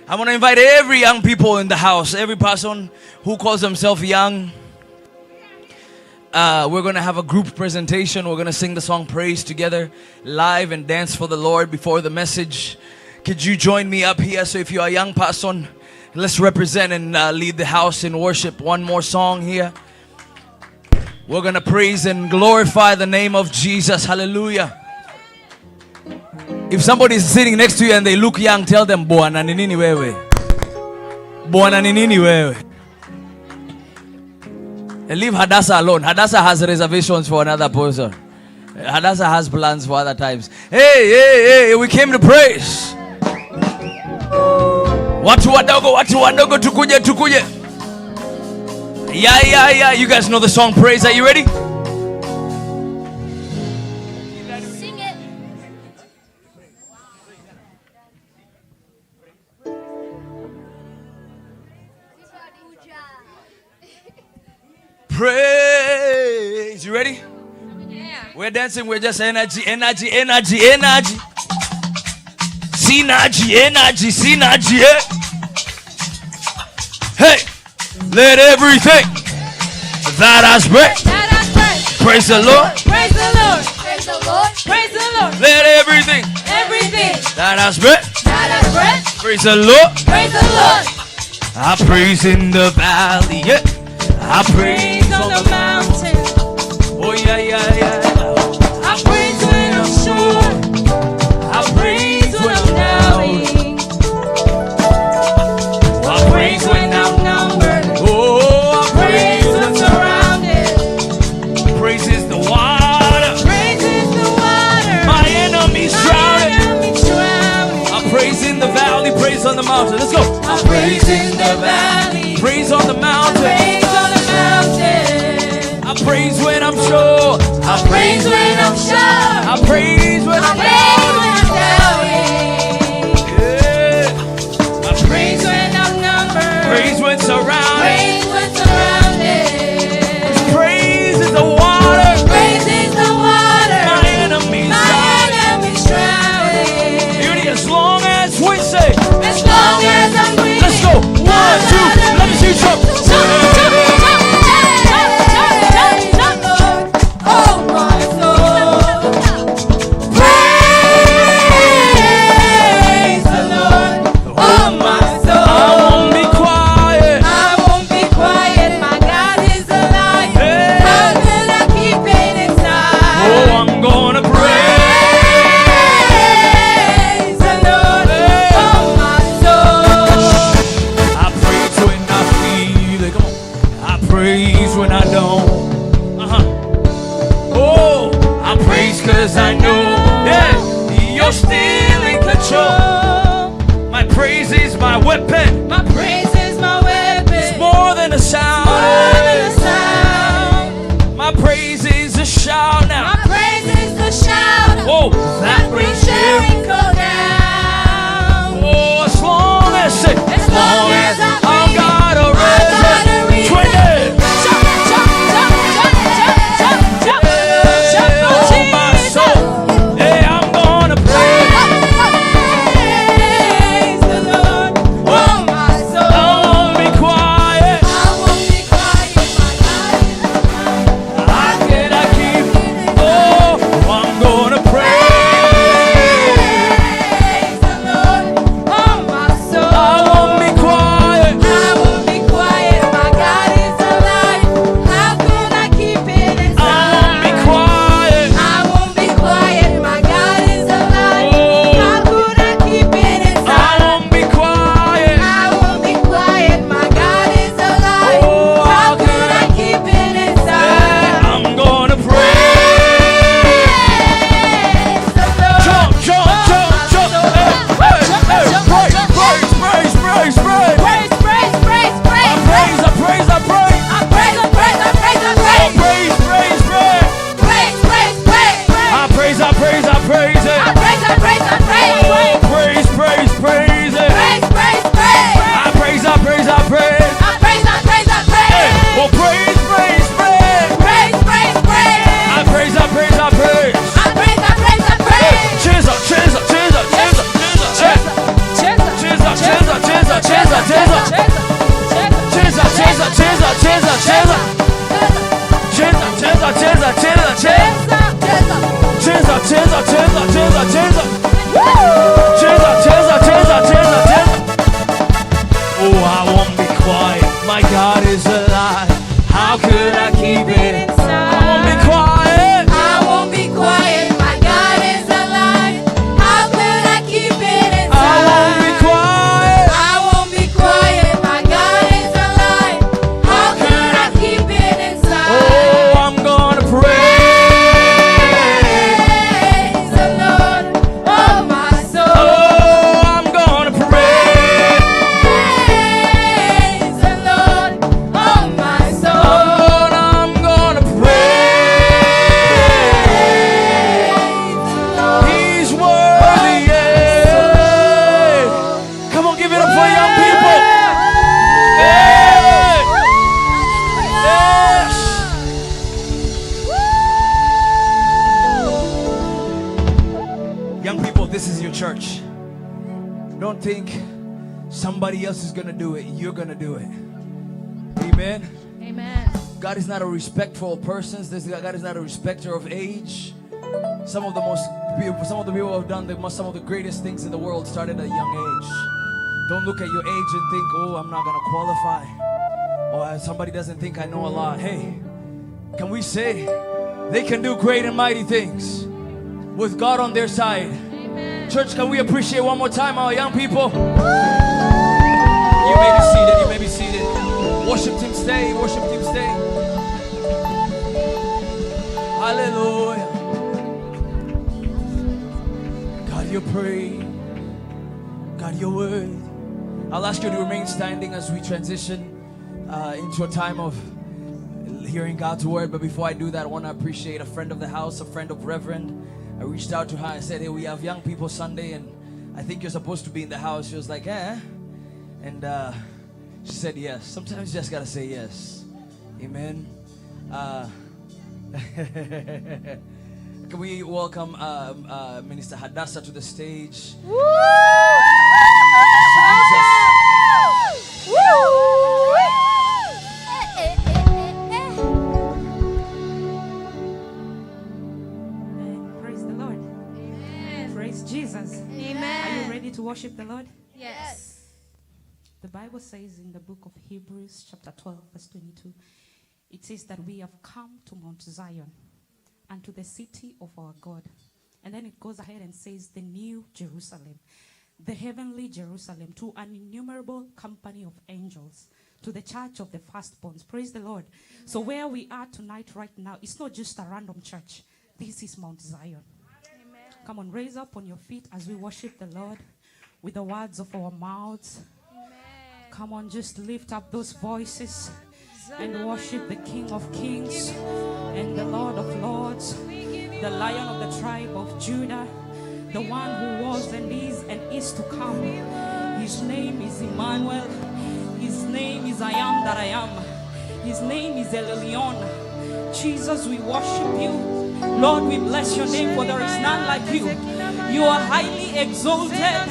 [SPEAKER 1] I want to invite every young people in the house, every person who calls themselves young. We're going to have a group presentation. We're going to sing the song Praise together live and dance for the Lord before the message. Could you join me up here? So if you're a young person, let's represent and lead the house in worship. One more song here. We're going to praise and glorify the name of Jesus. Hallelujah. If somebody is sitting next to you and they look young, tell them, Bwana ni nini wewe? Bwana ni nini wewe? And leave Hadassah alone. Hadassah has reservations for another person. Hadassah has plans for other times. Hey, we came to praise. Watu wadogo, tukuje. Yeah. You guys know the song Praise. Are you ready?
[SPEAKER 6] Sing it.
[SPEAKER 1] Praise. You ready?
[SPEAKER 2] Yeah.
[SPEAKER 1] We're dancing. We're just energy. Synergy. Hey, let everything that has breath praise the Lord.
[SPEAKER 2] Praise the Lord.
[SPEAKER 6] Praise the Lord.
[SPEAKER 2] Praise the Lord.
[SPEAKER 1] Let everything that has breath praise the Lord.
[SPEAKER 2] Praise the Lord.
[SPEAKER 1] I praise in the valley. Yeah. I praise
[SPEAKER 2] On the mountain.
[SPEAKER 1] Oh yeah.
[SPEAKER 2] I praise when I'm sure. I praise when I'm doubting. I praise when I'm numbered.
[SPEAKER 1] Oh, I
[SPEAKER 2] Praise when surrounded.
[SPEAKER 1] praise is the water.
[SPEAKER 2] Praise is the water.
[SPEAKER 1] My enemies
[SPEAKER 2] My
[SPEAKER 1] drowning.
[SPEAKER 2] enemies drowning.
[SPEAKER 1] I praise in the valley, praise on the mountain. Let's go.
[SPEAKER 2] I praise in the valley.
[SPEAKER 1] Praise on the mountain.
[SPEAKER 2] Praise on the mountain.
[SPEAKER 1] I praise when I'm sure.
[SPEAKER 2] I praise when I'm sure.
[SPEAKER 1] I praise when I'm
[SPEAKER 2] Praise
[SPEAKER 1] down.
[SPEAKER 2] when I'm doubting.
[SPEAKER 1] Yeah. I
[SPEAKER 2] Praise when I'm numbered.
[SPEAKER 1] praise when surrounded.
[SPEAKER 2] Praise when surrounded.
[SPEAKER 1] Praise is the water.
[SPEAKER 2] Praise is the water.
[SPEAKER 1] My enemies
[SPEAKER 2] My
[SPEAKER 1] drowning.
[SPEAKER 2] enemies drowning.
[SPEAKER 1] Beauty, as long as we say.
[SPEAKER 2] As long as I'm breathing.
[SPEAKER 1] Let's go. 1, 2. Let me see you jump.
[SPEAKER 2] Oh my soul. Praise the Lord. Oh my
[SPEAKER 1] I won't be
[SPEAKER 2] soul.
[SPEAKER 1] quiet.
[SPEAKER 2] I won't be quiet. My God is alive.
[SPEAKER 1] Hey.
[SPEAKER 2] How can I keep it inside?
[SPEAKER 1] Oh, I'm gonna praise.
[SPEAKER 2] Praise the Lord. Oh my soul.
[SPEAKER 1] I praise when I feel it. Come on. I praise when I don't. Oh, I praise cause I know, yeah, you're still in control. My praise is my weapon.
[SPEAKER 2] My praise is my weapon.
[SPEAKER 1] More than a sound.
[SPEAKER 2] More than a sound.
[SPEAKER 1] My praise is a shout now.
[SPEAKER 2] My praise is the shout.
[SPEAKER 1] Oh, that brings Jericho.
[SPEAKER 2] Jericho down.
[SPEAKER 1] Oh, as long as it,
[SPEAKER 2] As long as I'm
[SPEAKER 1] I've got a
[SPEAKER 2] I've got a
[SPEAKER 1] reason.
[SPEAKER 2] reason.
[SPEAKER 1] 20. Oh, my soul. Hey, I'm gonna praise.
[SPEAKER 2] Praise the Lord. Oh
[SPEAKER 1] Don't think somebody else is going to do it. You're going to do it. Amen.
[SPEAKER 2] Amen.
[SPEAKER 1] God is not a respectful of persons. God is not a respecter of age. Some of the people who have done some of the greatest things in the world started at a young age. Don't look at your age and think, oh, I'm not going to qualify. Or somebody doesn't think I know a lot. Hey, can we say they can do great and mighty things with God on their side?
[SPEAKER 2] Amen.
[SPEAKER 1] Church, can we appreciate one more time our young people? You may be seated. You may be seated. Worship team, stay. Worship team, stay. Hallelujah. God, you're praying. God, your word. I'll ask you to remain standing as we transition into a time of hearing God's word. But before I do that, I want to appreciate a friend of the house, a friend of Reverend. I reached out to her. I said, hey, we have young people Sunday, and I think you're supposed to be in the house. She was like, eh? And she said yes. Sometimes you just got to say yes. Amen. Can we welcome Minister Hadassah to the stage?
[SPEAKER 8] Praise the Lord.
[SPEAKER 2] Amen.
[SPEAKER 8] Praise Jesus.
[SPEAKER 2] Amen.
[SPEAKER 8] Are you ready to worship the Lord?
[SPEAKER 2] Yes.
[SPEAKER 8] The Bible says in the book of Hebrews chapter 12 verse 22, it says that we have come to Mount Zion and to the city of our God. And then it goes ahead and says the new Jerusalem, the heavenly Jerusalem, to an innumerable company of angels, to the church of the firstborns. Praise the Lord. Amen. So where we are tonight right now, it's not just a random church. This is Mount Zion.
[SPEAKER 2] Amen.
[SPEAKER 8] Come on, raise up on your feet as we worship the Lord with the words of our mouths.
[SPEAKER 2] Amen.
[SPEAKER 8] Come on, just lift up those voices and worship the King of Kings and the Lord of Lords, the Lion of the tribe of Judah, the one who was and is to come. His name is Emmanuel. His name is I am that I am. His name is El Elyon. Jesus, we worship you. Lord, we bless your name, for there is none like you. You are highly exalted.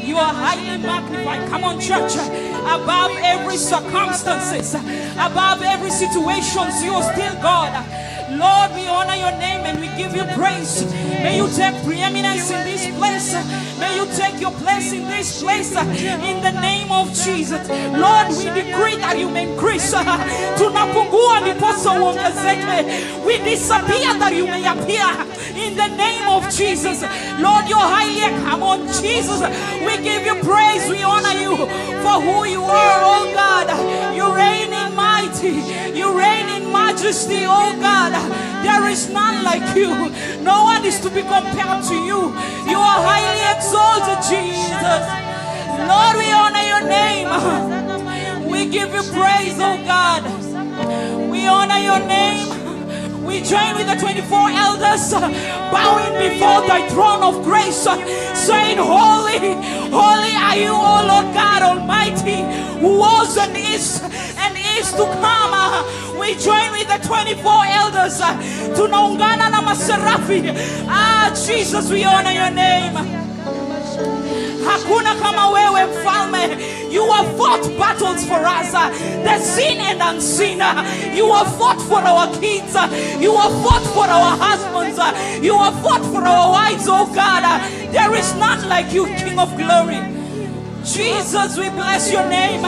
[SPEAKER 8] You are highly magnified. Come on, church. Above every circumstances, above every situation, you are still God. Lord, we honor your name and we give you praise. May you take preeminence in this place. May you take your place in this place. In the name of Jesus. Lord, we decree that you may increase. Tunapungua ndiposa uongezeke. We disappear that you may appear. In the name of Jesus. Lord, you're highly. Come on, Jesus. We give you praise. We honor you for who you are, oh God. You reign in mighty. You reign in majesty, oh God. There is none like you. No one is to be compared to you. You are highly exalted, Jesus. Lord, we honor your name. We give you praise, oh God. We honor your name. We join with the 24 elders, bowing before thy throne of grace, saying, holy, holy are you, O Lord God Almighty, who was and is to come. We join with the 24 elders, tunaungana na maserafi. Jesus, we honor your name. Hakuna kama wewe mfalme. You have fought battles for us, the seen and unseen. You have fought for our kids. You have fought for our husbands. You have fought for our wives, oh God. There is none like you, King of glory. Jesus, we bless your name.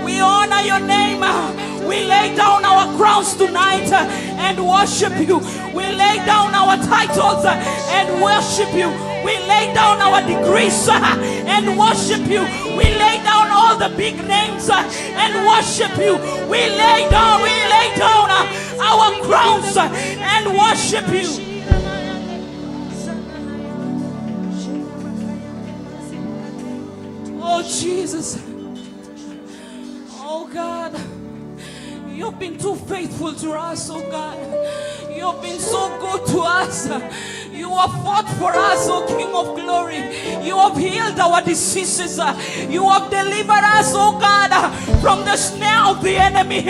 [SPEAKER 8] We honor your name. We lay down our crowns tonight and worship you. We lay down our titles and worship you. We lay down our degrees and worship you. We lay down all the big names and worship you. We lay down our crowns and worship you. Oh Jesus. Oh God. You've been too faithful to us, oh God. You've been so good to us. You have fought for us, oh King of glory. You have healed our diseases. You have delivered us, oh God, from the snare of the enemy.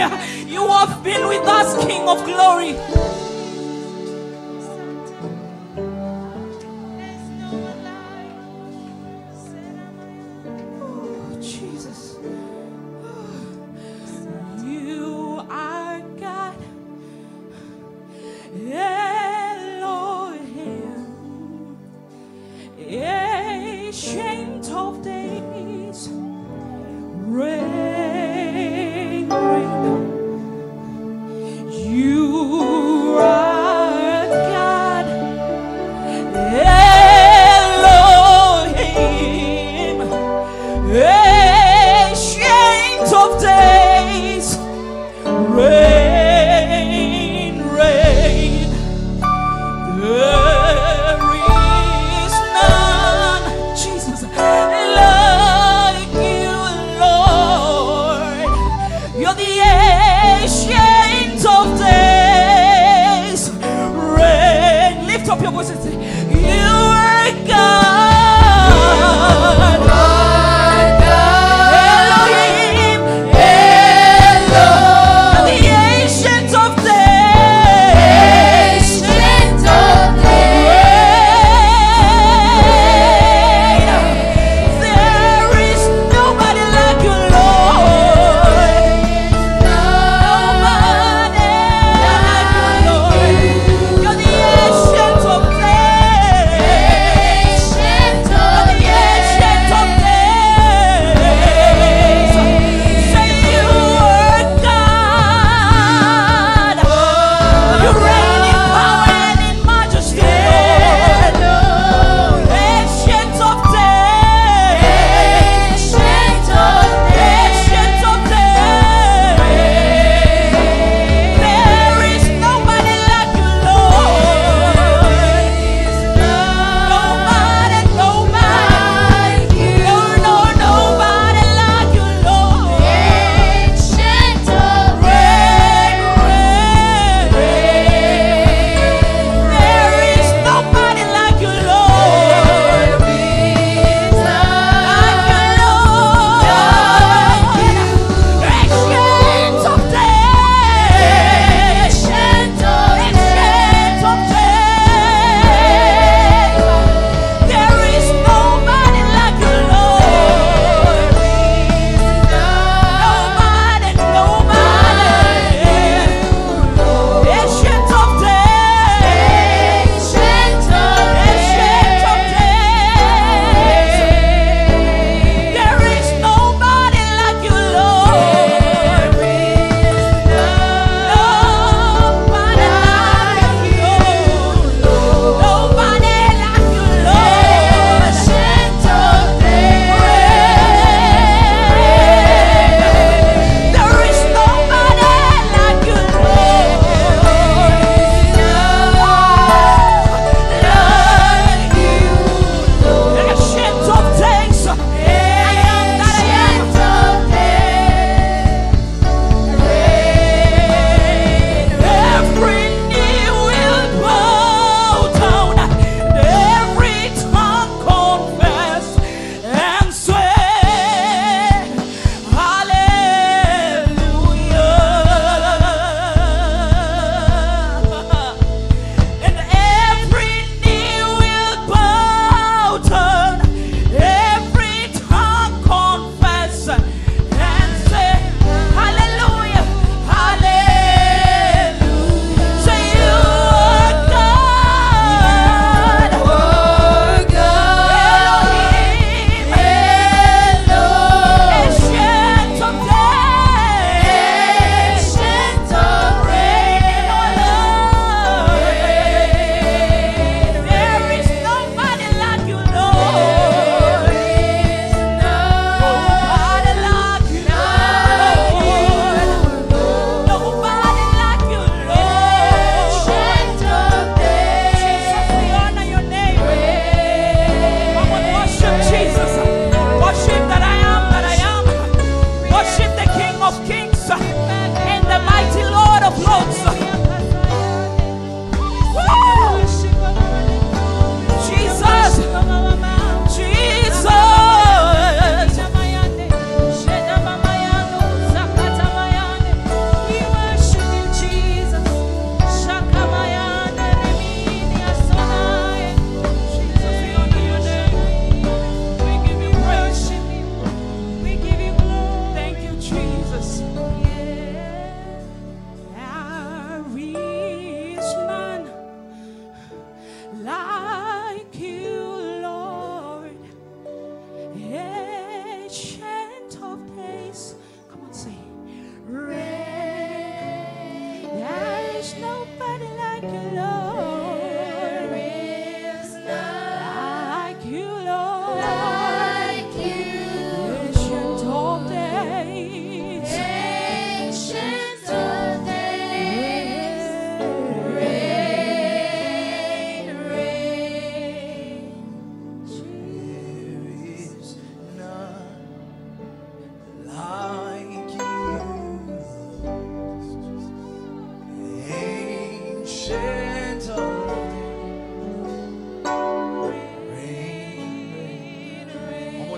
[SPEAKER 8] You have been with us, King of glory. Ancient of days, reign, reign. There is none, Jesus, like you, Lord. You're the ancient of days. Reign. Lift up your voice and say, you are God.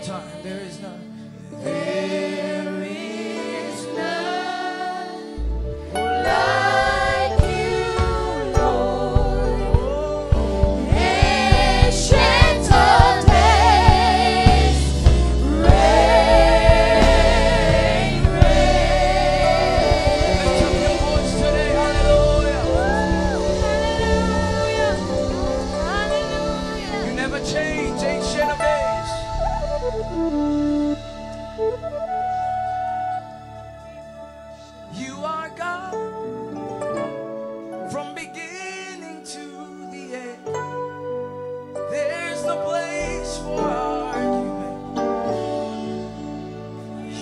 [SPEAKER 1] time. There is none.
[SPEAKER 5] There is none like you, Lord. Ancient of days, reign, reign.
[SPEAKER 1] Lift up your voice today. Hallelujah.
[SPEAKER 5] Hallelujah.
[SPEAKER 1] You never change, ancient of days. You are God from beginning to the end. There's no place for argument.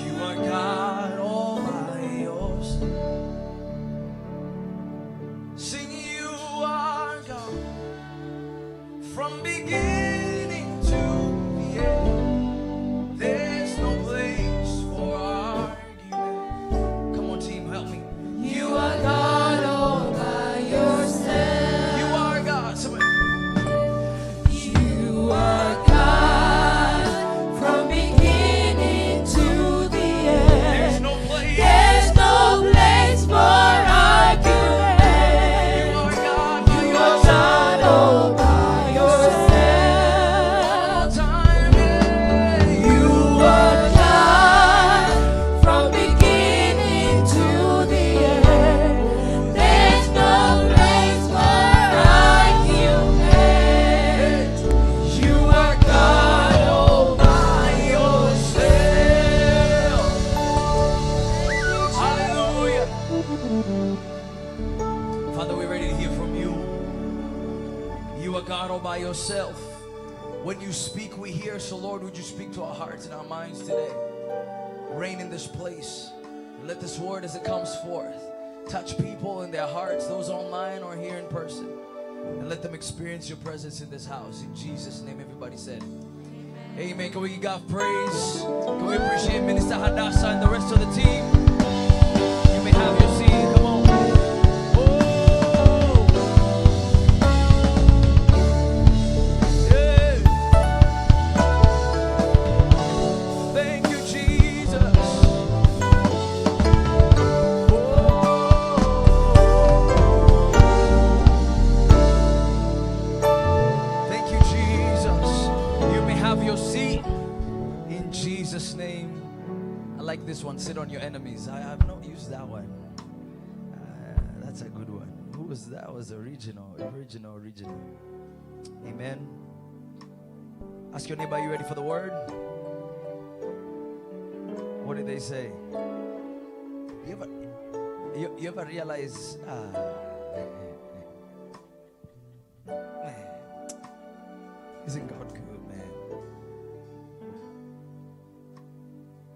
[SPEAKER 1] You are God all by yourself. Sing, you are God from beginning to the end. There's no place for argument. Come on, team, help me.
[SPEAKER 5] You are God all by yourself.
[SPEAKER 1] You are God. Somebody.
[SPEAKER 5] You are God from beginning to the
[SPEAKER 1] There's
[SPEAKER 5] end.
[SPEAKER 1] no place.
[SPEAKER 5] There's no place for argument.
[SPEAKER 1] You are God.
[SPEAKER 5] You are God all by yourself.
[SPEAKER 1] Time, yeah.
[SPEAKER 5] You are God from beginning to the end. There's no place for argument. You are God all by yourself.
[SPEAKER 1] Hallelujah. Father, we're ready to hear from you. You are God all by yourself. When you speak, we hear. So, Lord, would you speak to our hearts and our minds today? Reign in this place. Let this word as it comes forth touch people in their hearts, those online or here in person. And let them experience your presence in this house. In Jesus' name, everybody said. Amen. Can we give God praise? Can we appreciate Minister Hadassah and the rest of the team? You may have your seat. Come on. Oh. Yeah. Thank you, Jesus. Oh. Thank you, Jesus. You may have your seat in Jesus' name. I like this one. Sit on your enemies. I have not used that one. That's a good one. Who was that? Was original. Amen. Ask your neighbor, are you ready for the word? What did they say? You ever realize? Man, isn't God good, man?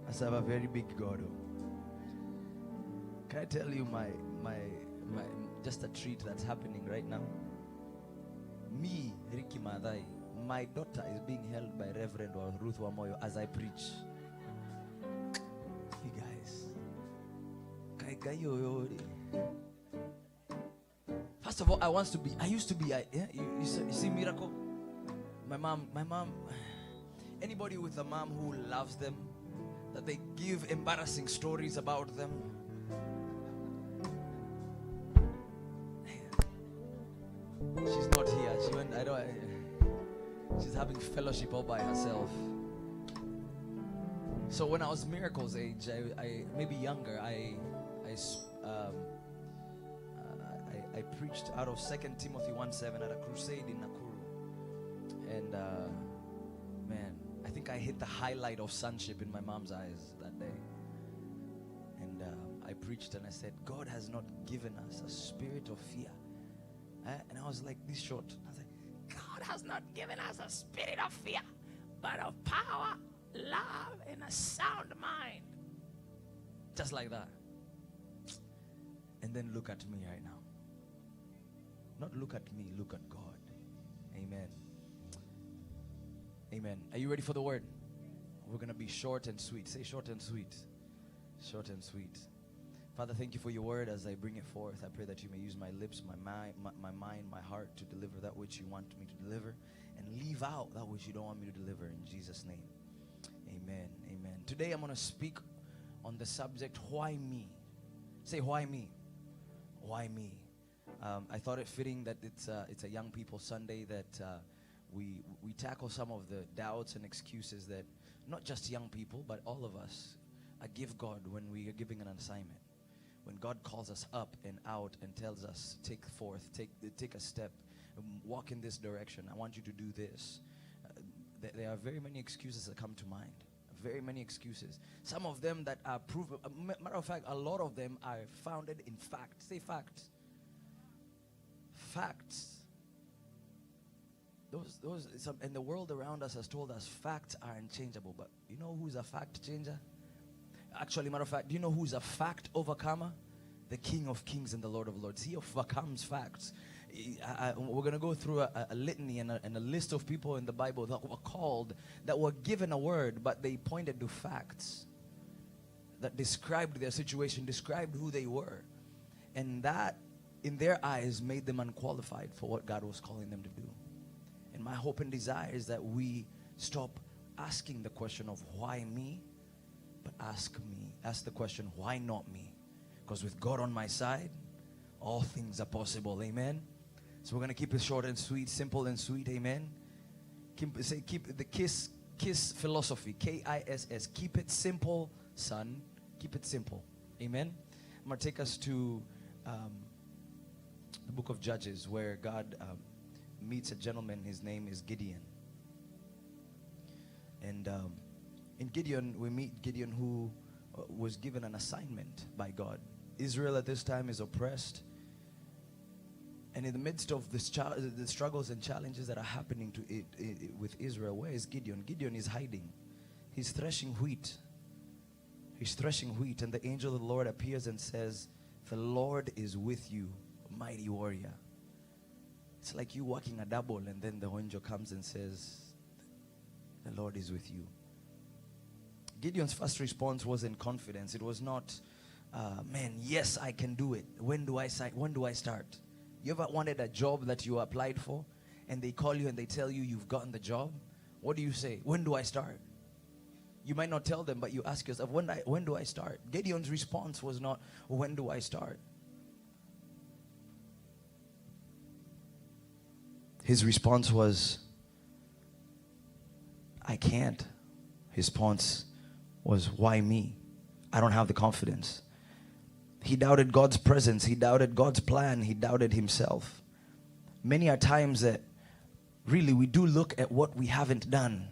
[SPEAKER 1] I serve a very big God. Can I tell you my just a treat that's happening right now? Me, Ricky Madai, my daughter is being held by Rev Ruth Wamuyu as I preach. You guys. First of all, I used to be, you see miracle? My mom, anybody with a mom who loves them, that they give embarrassing stories about them. She's not here. She went, she's having fellowship all by herself. So when I was Miracle's age, I maybe younger, I preached out of 2 Timothy 1:7 at a crusade in Nakuru. And man, I think I hit the highlight of sonship in my mom's eyes that day. And I preached and I said, God has not given us a spirit of fear. And I was like this short. I was like, God has not given us a spirit of fear, but of power, love, and a sound mind. Just like that. And then look at me right now. Not look at me, look at God. Amen. Amen. Are you ready for the word? We're going to be short and sweet. Say short and sweet. Short and sweet. Father, thank you for your word as I bring it forth. I pray that you may use my lips, my mind, my heart to deliver that which you want me to deliver and leave out that which you don't want me to deliver in Jesus' name. today I'm going to speak on the subject, why me? Say, why me? Why me? I thought it fitting that it's a young people Sunday that we tackle some of the doubts and excuses that not just young people, but all of us give God when we are giving an assignment. When God calls us up and out and tells us, take a step, walk in this direction, I want you to do this. There are very many excuses that come to mind. Very many excuses. Some of them that are proven. Matter of fact, a lot of them are founded in fact. Say facts. Facts. And the world around us has told us facts are unchangeable. But you know who's a fact changer? Actually, matter of fact, do you know who's a fact overcomer? The King of Kings and the Lord of Lords. He overcomes facts. We're going to go through a litany and a list of people in the Bible that were called, that were given a word, but they pointed to facts that described their situation, described who they were. And that, in their eyes, made them unqualified for what God was calling them to do. And my hope and desire is that we stop asking the question of why me, but ask the question, why not me? Because with God on my side, all things are possible. Amen. So we're going to keep it short and sweet, simple and sweet. Amen. Keep the KISS philosophy. KISS. Keep it simple, son. Keep it simple. Amen. I'm going to take us to the book of Judges, where God meets a gentleman. His name is Gideon. And in Gideon, we meet Gideon, who was given an assignment by God. Israel at this time is oppressed. And in the midst of the struggles and challenges that are happening to with Israel, where is Gideon? Gideon is hiding. He's threshing wheat. He's threshing wheat. And the angel of the Lord appears and says, the Lord is with you, mighty warrior. It's like you walking a double, and then the angel comes and says, the Lord is with you. Gideon's first response wasn't confidence. It was not, man, yes, I can do it. When do I start? You ever wanted a job that you applied for, and they call you and they tell you you've gotten the job? What do you say? When do I start? You might not tell them, but you ask yourself, when do I start? Gideon's response was not, when do I start? His response was, I can't. His response was, why me? I don't have the confidence. He doubted God's presence. He doubted God's plan. He doubted himself. Many are times that really we do look at what we haven't done.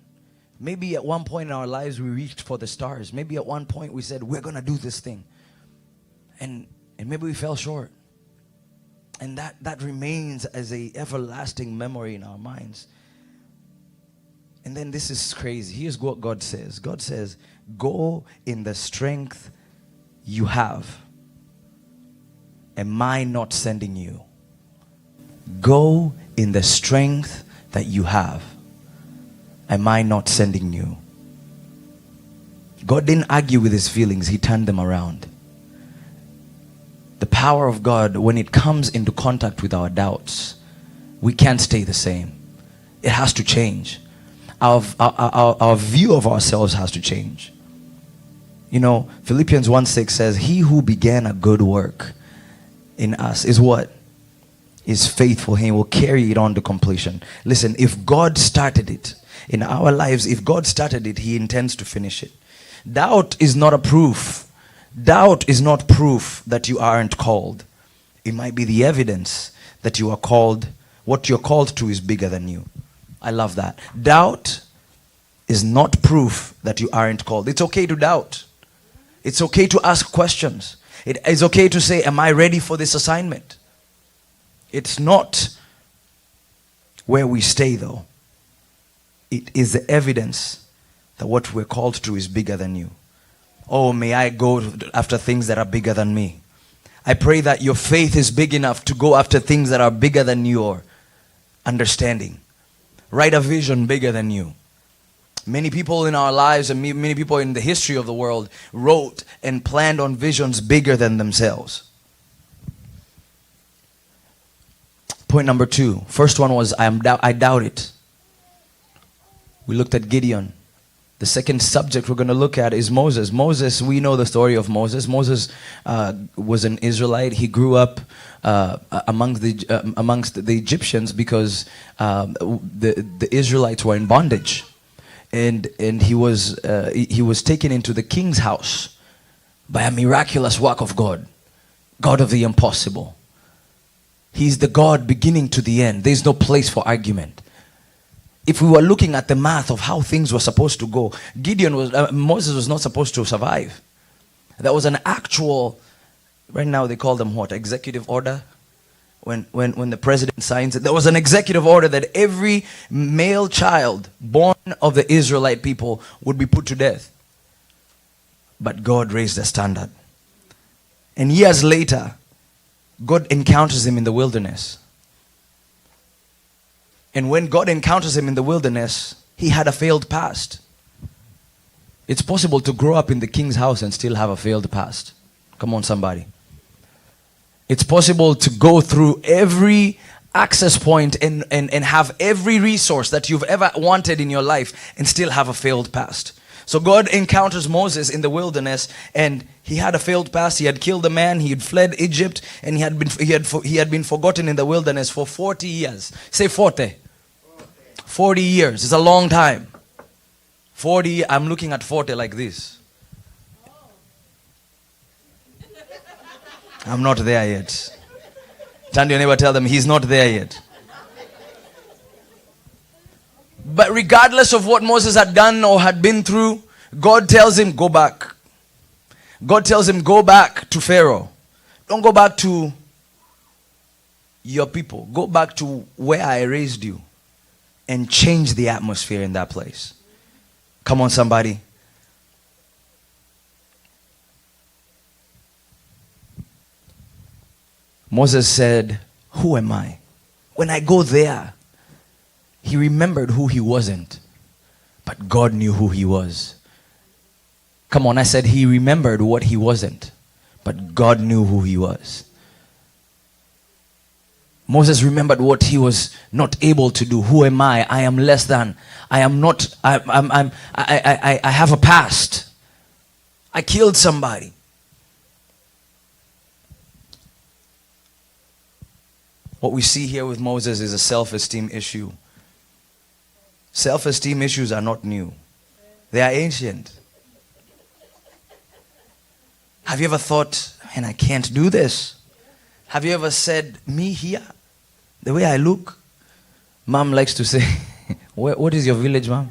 [SPEAKER 1] Maybe at one point in our lives we reached for the stars. Maybe at one point we said, we're going to do this thing. And maybe we fell short. And that remains as a everlasting memory in our minds. And then this is crazy. Here's what God says. God says, go in the strength you have. Am I not sending you? Go in the strength that you have. Am I not sending you? God didn't argue with his feelings. He turned them around. The power of God, when it comes into contact with our doubts, we can't stay the same. It has to change. Our view of ourselves has to change. You know, Philippians 1:6 says, he who began a good work in us is what? Is faithful. He will carry it on to completion. Listen, if God started it in our lives, if God started it, he intends to finish it. Doubt is not a proof. Doubt is not proof that you aren't called. It might be the evidence that you are called. What you're called to is bigger than you. I love that. Doubt is not proof that you aren't called. It's okay to doubt. It's okay to ask questions. It is okay to say, am I ready for this assignment? It's not where we stay, though. It is the evidence that what we're called to is bigger than you. Oh, may I go after things that are bigger than me. I pray that your faith is big enough to go after things that are bigger than your understanding. Write a vision bigger than you. Many people in our lives and many people in the history of the world wrote and planned on visions bigger than themselves. Point number 2. First one was, I doubt it. We looked at Gideon.
[SPEAKER 9] The second subject we're going to look at is Moses. Moses, we know the story of Moses. Moses was an Israelite. He grew up amongst the Egyptians because the Israelites were in bondage, and he was taken into the king's house by a miraculous work of God, God of the impossible. He's the God beginning to the end. There's no place for argument. If we were looking at the math of how things were supposed to go, Moses was not supposed to survive. There was an actual, right now they call them what? Executive order? When the president signs it, there was an executive order that every male child born of the Israelite people would be put to death. But God raised the standard. And years later, God encounters him in the wilderness. And when God encounters him in the wilderness, he had a failed past. It's possible to grow up in the king's house and still have a failed past. Come on, somebody. It's possible to go through every access point and have every resource that you've ever wanted in your life and still have a failed past. So God encounters Moses in the wilderness, and he had a failed past. He had killed a man. He had fled Egypt, and he had been forgotten in the wilderness for 40 years. Say 40. 40 years. It's a long time. 40. I'm looking at 40 like this. I'm not there yet. Turn to your neighbor, tell them he's not there yet. But regardless of what Moses had done or had been through, God tells him, go back. God tells him, go back to Pharaoh. Don't go back to your people. Go back to where I raised you and change the atmosphere in that place. Come on, somebody. Moses said, who am I? When I go there, he remembered who he wasn't, but God knew who he was. Come on, I said he remembered what he wasn't, but God knew who he was. Moses remembered what he was not able to do. Who am I? I am less than. I am not. I have a past. I killed somebody. What we see here with Moses is a self-esteem issue. Self-esteem issues are not new. They are ancient. Have you ever thought, man, I can't do this? Have you ever said, me here? The way I look? Mom likes to say, what is your village, mom?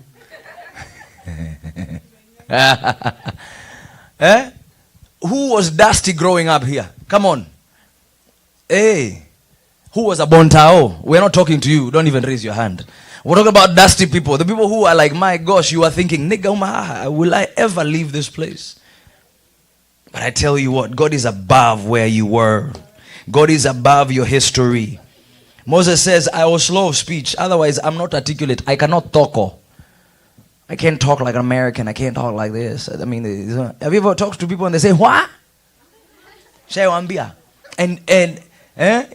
[SPEAKER 9] Eh? Who was dusty growing up here? Come on. Hey. Who was a bontao? We're not talking to you. Don't even raise your hand. We're talking about dusty people. The people who are like, my gosh, you are thinking, nigga, will I ever leave this place? But I tell you what, God is above where you were. God is above your history. Moses says, I was slow of speech. Otherwise, I'm not articulate. I cannot talk. I can't talk like an American. I can't talk like this. I mean, have you ever talked to people and they say, what? And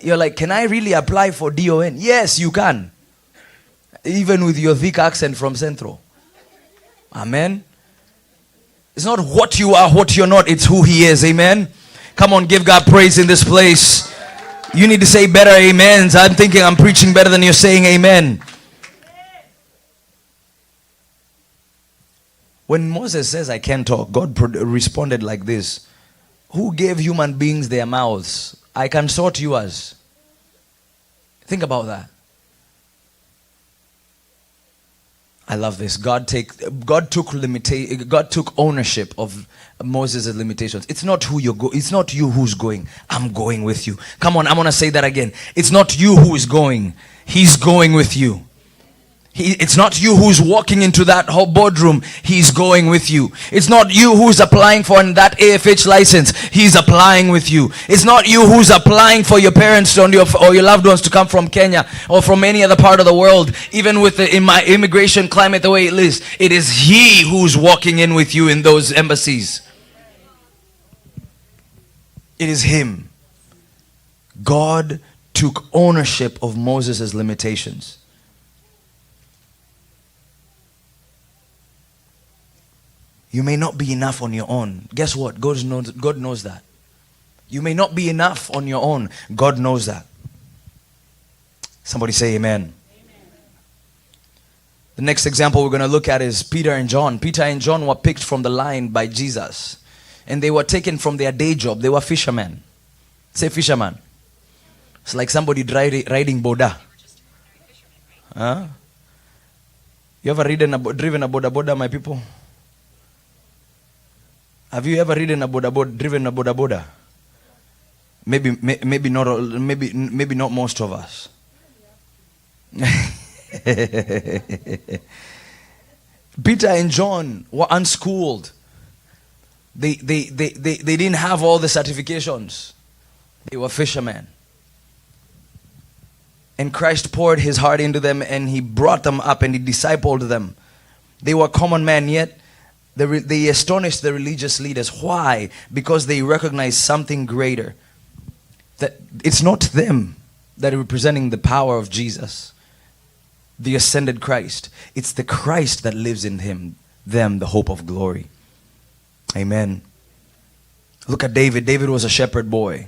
[SPEAKER 9] you're like, can I really apply for DON? Yes, you can. Even with your thick accent from Central. Amen. It's not what you are, what you're not. It's who he is. Amen. Come on, give God praise in this place. You need to say better amens. I'm thinking I'm preaching better than you're saying amen. When Moses says, I can't talk, God responded like this. Who gave human beings their mouths? I can sort yours. Think about that. I love this. God took ownership of Moses' limitations. It's not who you're going. It's not you who's going. I'm going with you. Come on, I'm gonna say that again. It's not you who is going. He's going with you. It's not you who's walking into that whole boardroom. He's going with you. It's not you who's applying for that AFH license. He's applying with you. It's not you who's applying for your parents or your loved ones to come from Kenya or from any other part of the world. Even with the immigration climate the way it is, it is he who's walking in with you in those embassies. It is him. God took ownership of Moses' limitations. You may not be enough on your own. Guess what? God knows that. You may not be enough on your own. God knows that. Somebody say amen. The next example we're going to look at is Peter and John. Peter and John were picked from the line by Jesus. And they were taken from their day job. They were fishermen. Say fisherman. It's like somebody riding boda. Huh? You ever driven a boda, my people? Have you ever driven a boda? Maybe not most of us. Peter and John were unschooled. They didn't have all the certifications. They were fishermen. And Christ poured his heart into them, and he brought them up and he discipled them. They were common men, yet they astonished the religious leaders. Why? Because they recognized something greater. That it's not them that are representing the power of Jesus, the ascended Christ. It's the Christ that lives in them, the hope of glory. Amen. Look at David. David was a shepherd boy,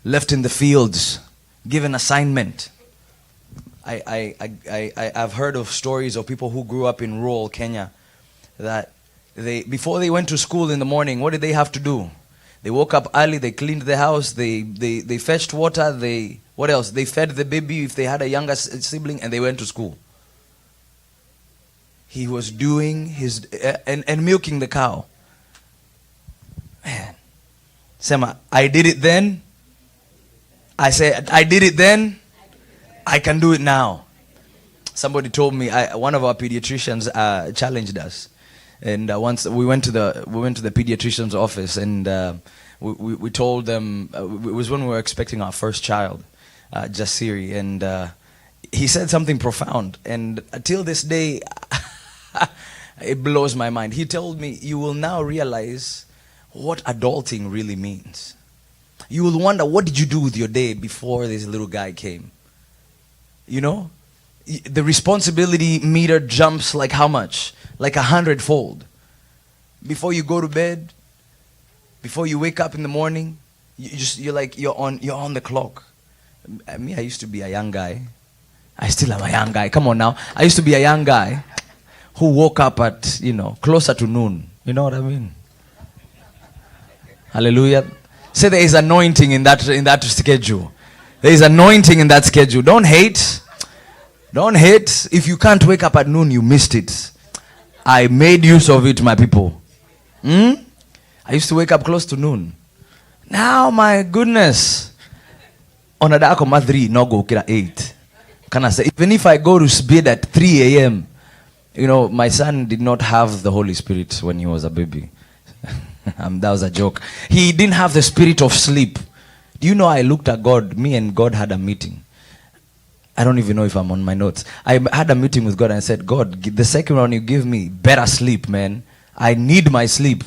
[SPEAKER 9] left in the fields, given assignment. I've heard of stories of people who grew up in rural Kenya that before they went to school in the morning, what did they have to do? They woke up early, they cleaned the house, they fetched water, what else? They fed the baby if they had a younger sibling, and they went to school. He was doing his, and milking the cow. Man. Sema, I did it then. I said, I did it then. I can do it now. Somebody told me, one of our pediatricians challenged us. And once we went to the pediatrician's office, and we told them, it was when we were expecting our first child, Jasiri, and he said something profound, and until this day it blows my mind. He told me, you will now realize what adulting really means. You will wonder, what did you do with your day before this little guy came? You know, the responsibility meter jumps like how much? Like 100-fold. Before you go to bed, before you wake up in the morning, you're on the clock. Me, I used to be a young guy. I still am a young guy. Come on now. I used to be a young guy who woke up at, closer to noon. You know what I mean? Hallelujah. Say there is anointing in that schedule. There is anointing in that schedule. Don't hate. Don't hate. If you can't wake up at noon, you missed it. I made use of it, my people. I used to wake up close to noon. Now, my goodness. On a TACOMA 3, no go kira 8. Can I say, even if I go to bed at 3 a.m., my son did not have the Holy Spirit when he was a baby. That was a joke. He didn't have the spirit of sleep. Do you know, I looked at God. Me and God had a meeting. I don't even know if I'm on my notes. I had a meeting with God and I said, God, the second one you give me, better sleep, man. I need my sleep.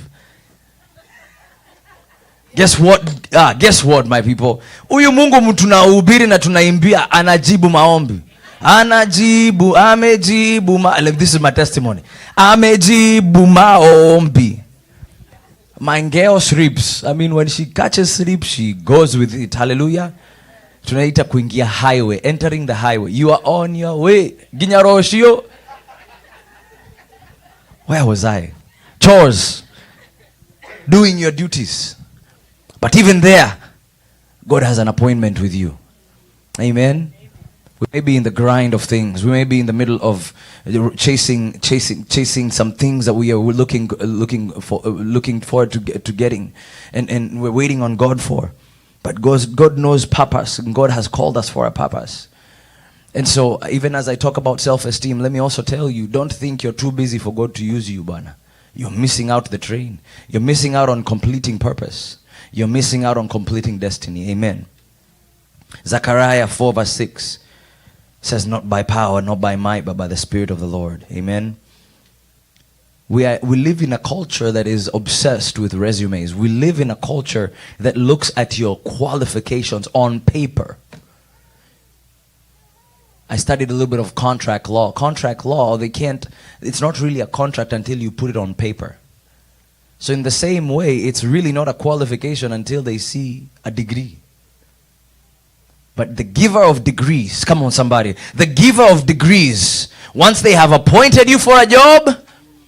[SPEAKER 9] Guess what? Guess what, my people? Uyu Mungu tunahubiri na tunaimbia anajibu maombi. Anajibu, amejibu this is my testimony. Amejibu maombi. My girl sleeps. I mean, when she catches sleep, she goes with it. Hallelujah. Tunaita kuingia highway, entering the highway. You are on your way. Ginyaroshio. Where was I? Chores. Doing your duties. But even there, God has an appointment with you. Amen. We may be in the grind of things. We may be in the middle of chasing some things that we are looking forward to getting, and we're waiting on God for. But God knows purpose, and God has called us for a purpose. And so, even as I talk about self-esteem, let me also tell you, don't think you're too busy for God to use you, Bana. You're missing out the train. You're missing out on completing purpose. You're missing out on completing destiny. Amen. Zechariah 4 verse 6 says, not by power, not by might, but by the Spirit of the Lord. Amen. We live in a culture that is obsessed with resumes. We live in a culture that looks at your qualifications on paper. I studied a little bit of contract law. Contract law, it's not really a contract until you put it on paper. So in the same way, it's really not a qualification until they see a degree. But the giver of degrees, come on somebody, the giver of degrees, once they have appointed you for a job,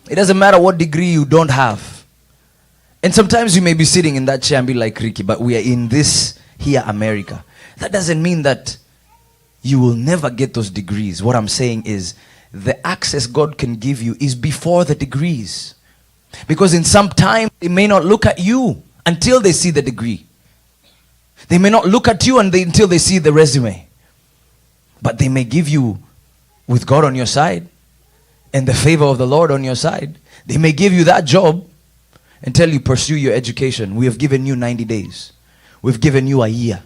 [SPEAKER 9] it doesn't matter what degree you don't have. And sometimes you may be sitting in that chair and be like, Ricky, but we are in this here America. That doesn't mean that you will never get those degrees. What I'm saying is the access God can give you is before the degrees. Because in some time, they may not look at you until they see the degree. They may not look at you until they see the resume. But they may give you, with God on your side and the favor of the Lord on your side, they may give you that job and tell you, pursue your education. We have given you 90 days. We've given you a year.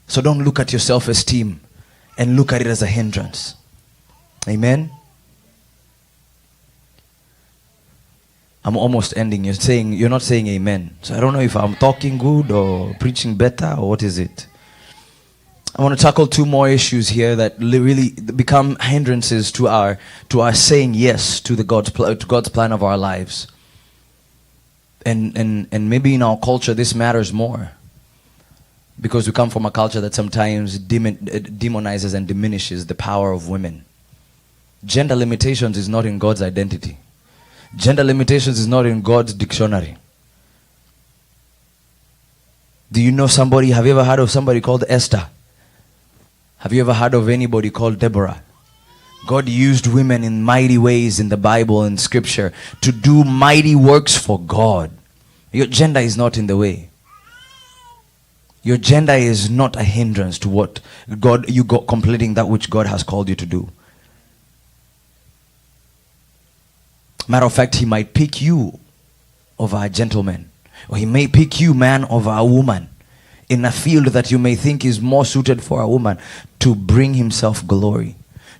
[SPEAKER 9] So don't look at your self-esteem and look at it as a hindrance. Amen. I'm almost ending. You're not saying amen. So I don't know if I'm talking good or preaching better or what is it. I want to tackle two more issues here that really become hindrances to our saying yes to God's plan of our lives. And maybe in our culture this matters more, because we come from a culture that sometimes demonizes and diminishes the power of women. Gender limitations is not in God's identity. Gender limitations is not in God's dictionary. Do you know somebody? Have you ever heard of somebody called Esther? Have you ever heard of anybody called Deborah? God used women in mighty ways in the Bible and scripture to do mighty works for God. Your gender is not in the way. Your gender is not a hindrance to what you got completing that which God has called you to do. Matter of fact, he might pick you over a gentleman, or he may pick you, man, over a woman in a field that you may think is more suited for a woman, to bring himself glory,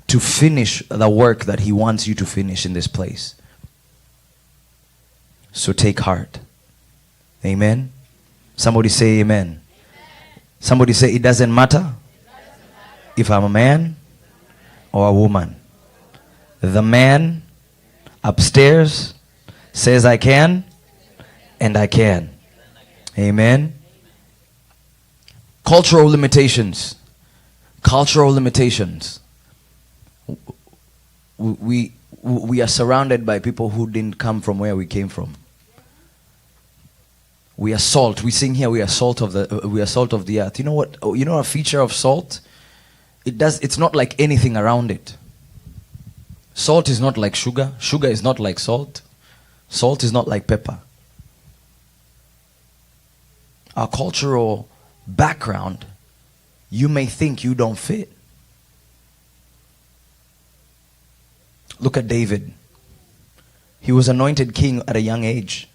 [SPEAKER 9] to finish the work that he wants you to finish in this place. So take heart. Amen. Somebody say amen. Somebody say, it doesn't matter if I'm a man or a woman. The man upstairs says I can, and I can. Amen. Cultural limitations. Cultural limitations. We are surrounded by people who didn't come from where we came from. We are salt. We sing here, we are salt of the earth. You know what? You know a feature of salt? It's not like anything around it. Salt is not like sugar. Sugar is not like salt. Salt is not like pepper. Our cultural background, you may think you don't fit. Look at David. He was anointed king at a young age.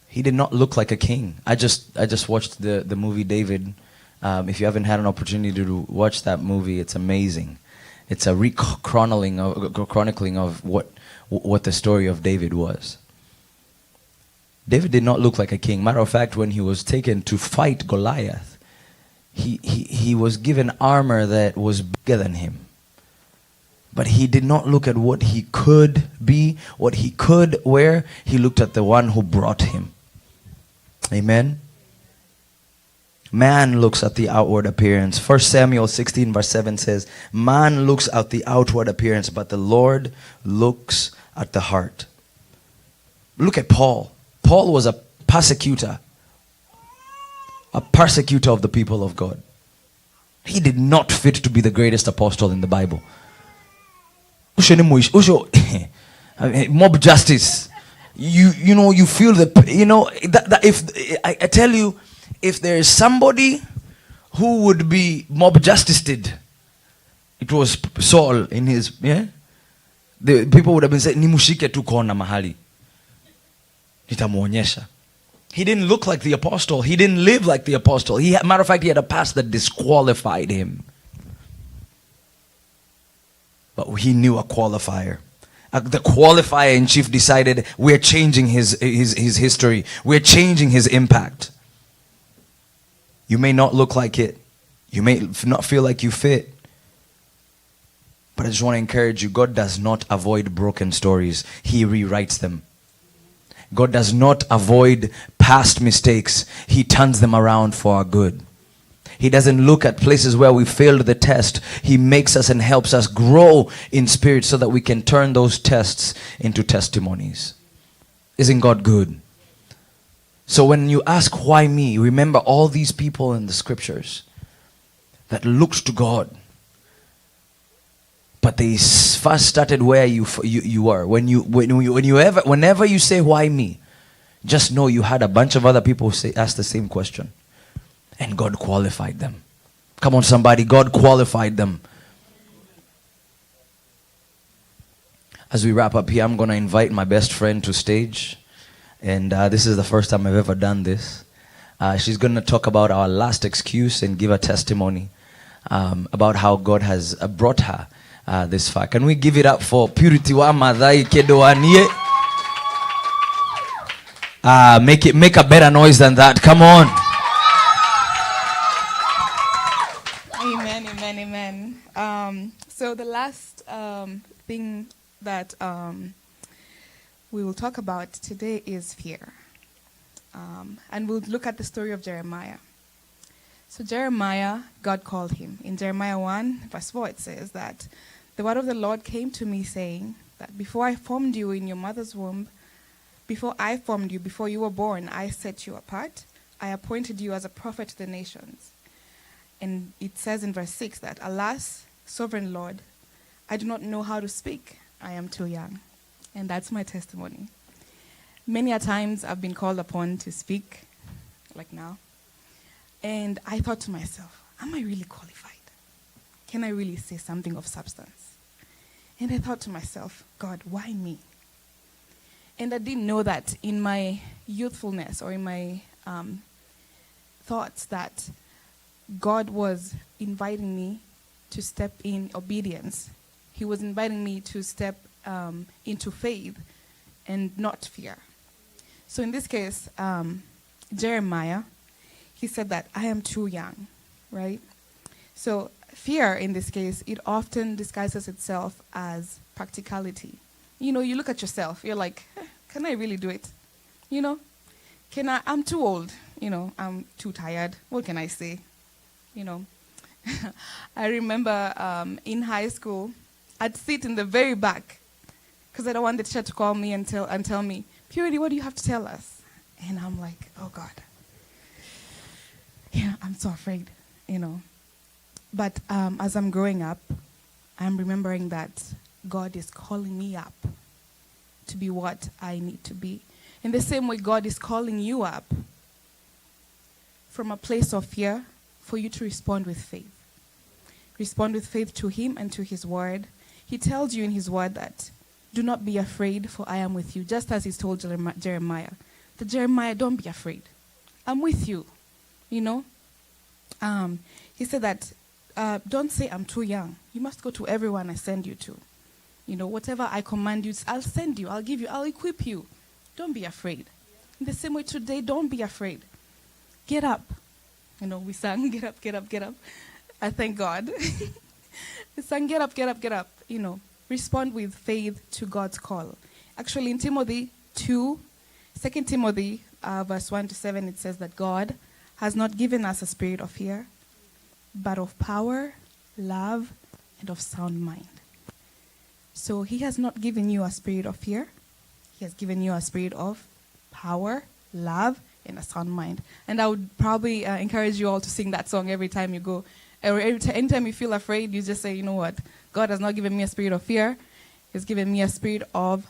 [SPEAKER 9] He did not look like a king. I just watched the movie David. If you haven't had an opportunity to watch that movie, it's amazing. It's a chronicling of what the story of David was. David did not look like a king. Matter of fact, when he was taken to fight Goliath, he was given armor that was bigger than him. But he did not look at what he could be, what he could wear. He looked at the one who brought him. Amen. Man looks at the outward appearance. 1 Samuel 16 verse 7 says, man looks at the outward appearance, but the Lord looks at the heart. Look at Paul. Paul was a persecutor of the people of God. He did not fit to be the greatest apostle in the Bible. Mob justice. You know, you feel that if I tell you, if there is somebody who would be mob justiced, it was Saul in his, the people would have been saying, nimushike tu kona mahali, nitamuonyesha. He didn't look like the apostle. He didn't live like the apostle. Matter of fact, he had a past that disqualified him. But he knew a qualifier. The qualifier in chief decided, we're changing his history. We're changing his impact. You may not look like it. You may not feel like you fit. But I just want to encourage you, God does not avoid broken stories. He rewrites them. God does not avoid past mistakes. He turns them around for our good. He doesn't look at places where we failed the test. He makes us and helps us grow in spirit so that we can turn those tests into testimonies. Isn't God good? So when you ask why me, remember all these people in the scriptures that looked to God. But they first started where you were. Whenever you say why me, just know you had a bunch of other people ask the same question. And God qualified them. Come on, somebody. God qualified them. As we wrap up here, I'm going to invite my best friend to stage. And this is the first time I've ever done this. She's going to talk about our last excuse and give a testimony about how God has brought her this far. Can we give it up for Purity Wamadai Kedoanie? Make a better noise than that. Come on.
[SPEAKER 10] Amen. So the last thing that we will talk about today is fear. And we'll look at the story of Jeremiah. So Jeremiah, God called him. In Jeremiah 1, verse 4, it says that the word of the Lord came to me saying that before I formed you in your mother's womb, before you were born, I set you apart. I appointed you as a prophet to the nations. And it says in verse 6 that, alas, sovereign Lord, I do not know how to speak. I am too young. And that's my testimony. Many a times I've been called upon to speak, like now. And I thought to myself, am I really qualified? Can I really say something of substance? And I thought to myself, God, why me? And I didn't know that in my youthfulness or in my thoughts that God was inviting me to step in obedience. He was inviting me to step into faith and not fear. So in this case, Jeremiah, he said that I am too young, right? So fear in this case, it often disguises itself as practicality. You know, you look at yourself, you're like, can I really do it? You know, I'm too old, you know, I'm too tired. What can I say? You know, I remember in high school, I'd sit in the very back because I don't want the teacher to call me and tell me, Purity, what do you have to tell us? And I'm like, oh God. Yeah, I'm so afraid, you know. But as I'm growing up, I'm remembering that God is calling me up to be what I need to be. In the same way, God is calling you up from a place of fear for you to respond with faith. Respond with faith to Him and to His word. He tells you in His word that, do not be afraid, for I am with you. Just as He's told Jeremiah. That Jeremiah, don't be afraid. I'm with you. You know? He said that, don't say I'm too young. You must go to everyone I send you to. You know, whatever I command you, I'll send you, I'll give you, I'll equip you. Don't be afraid. In the same way today, don't be afraid. Get up. You know, we sang, get up, get up, get up. I thank God. We sang, get up, get up, get up. You know, respond with faith to God's call. Actually, in Timothy 2, 2 Timothy verse 1 to 7, it says that God has not given us a spirit of fear, but of power, love, and of sound mind. So He has not given you a spirit of fear. He has given you a spirit of power, love, and a sound mind. And I would probably encourage you all to sing that song every time you go. Or anytime you feel afraid, you just say, you know what? God has not given me a spirit of fear. He's given me a spirit of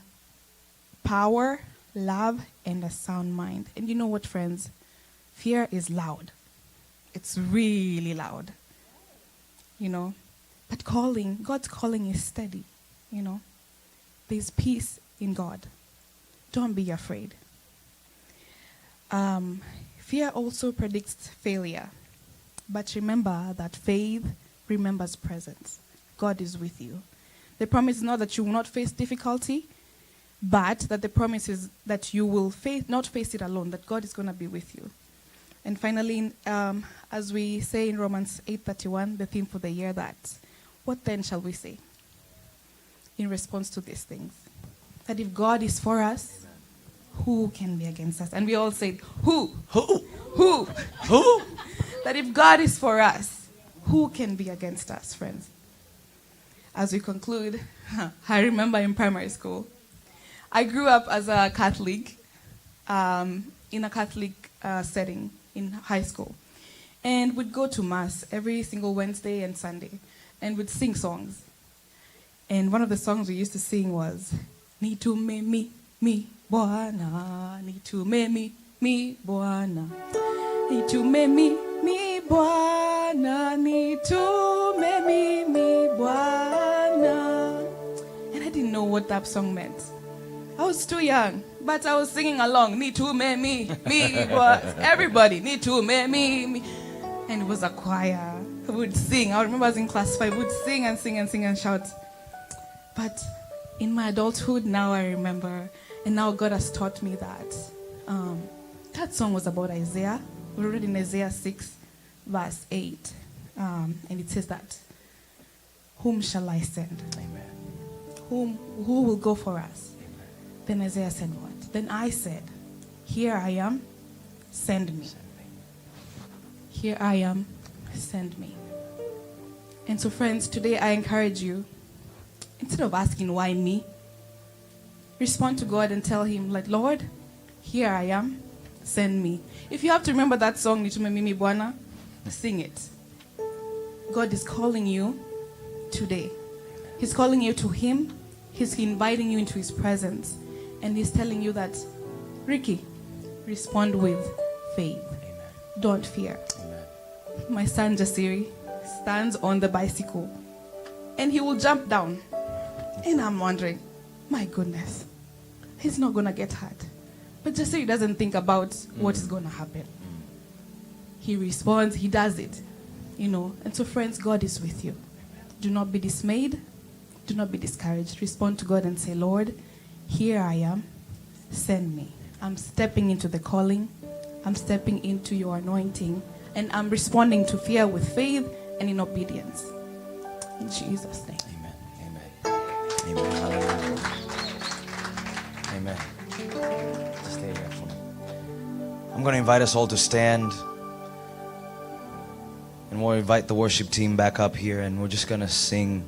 [SPEAKER 10] power, love, and a sound mind. And you know what, friends? Fear is loud. It's really loud. You know? But God's calling is steady. You know? There's peace in God. Don't be afraid. Fear also predicts failure. But remember that faith remembers presence. God is with you. The promise is not that you will not face difficulty, but that the promise is that you will not face it alone, that God is going to be with you. And finally, as we say in Romans 8:31, the theme for the year, that what then shall we say? in response to these things. That if God is for us, who can be against us? And we all said, who?
[SPEAKER 9] Who?
[SPEAKER 10] Who?
[SPEAKER 9] Who?
[SPEAKER 10] That if God is for us, who can be against us, friends? As we conclude, I remember in primary school, I grew up as a Catholic, in a Catholic setting in high school. And we'd go to Mass every single Wednesday and Sunday, and we'd sing songs. And one of the songs we used to sing was, Nitume mi Bwana, nitume mi Bwana, nitume mi Bwana, nitume mi Bwana. And I didn't know what that song meant. I was too young, but I was singing along. Nitume mi Bwana. Everybody, nitume mi. And it was a choir. We would sing. I remember I was in class 5. We would sing and sing and sing and shout. But in my adulthood, now I remember, and now God has taught me that that song was about Isaiah. We read in Isaiah 6, verse 8. And it says that, whom shall I send?
[SPEAKER 9] Amen.
[SPEAKER 10] Who will go for us? Amen. Then Isaiah said what? Then I said, here I am, send me. Here I am, send me. And so friends, today I encourage you, instead of asking why me, respond to God and tell him, like, Lord, here I am, send me. If you have to remember that song, Nitume Mimi Bwana, sing it. God is calling you today. He's calling you to him. He's inviting you into his presence. And he's telling you that, Ricky, respond with faith.
[SPEAKER 9] Amen.
[SPEAKER 10] Don't fear.
[SPEAKER 9] Amen.
[SPEAKER 10] My son Jasiri stands on the bicycle and he will jump down. And I'm wondering, my goodness, he's not going to get hurt. But Jasiri doesn't think about what is going to happen. He responds, he does it, you know. And so friends, God is with you. Do not be dismayed. Do not be discouraged. Respond to God and say, Lord, here I am. Send me. I'm stepping into the calling. I'm stepping into your anointing. And I'm responding to fear with faith and in obedience. In Jesus' name.
[SPEAKER 9] Amen. Amen. Amen. Hallelujah. Amen. Just stay here for me. I'm going to invite us all to stand. And we'll invite the worship team back up here, and we're just going to sing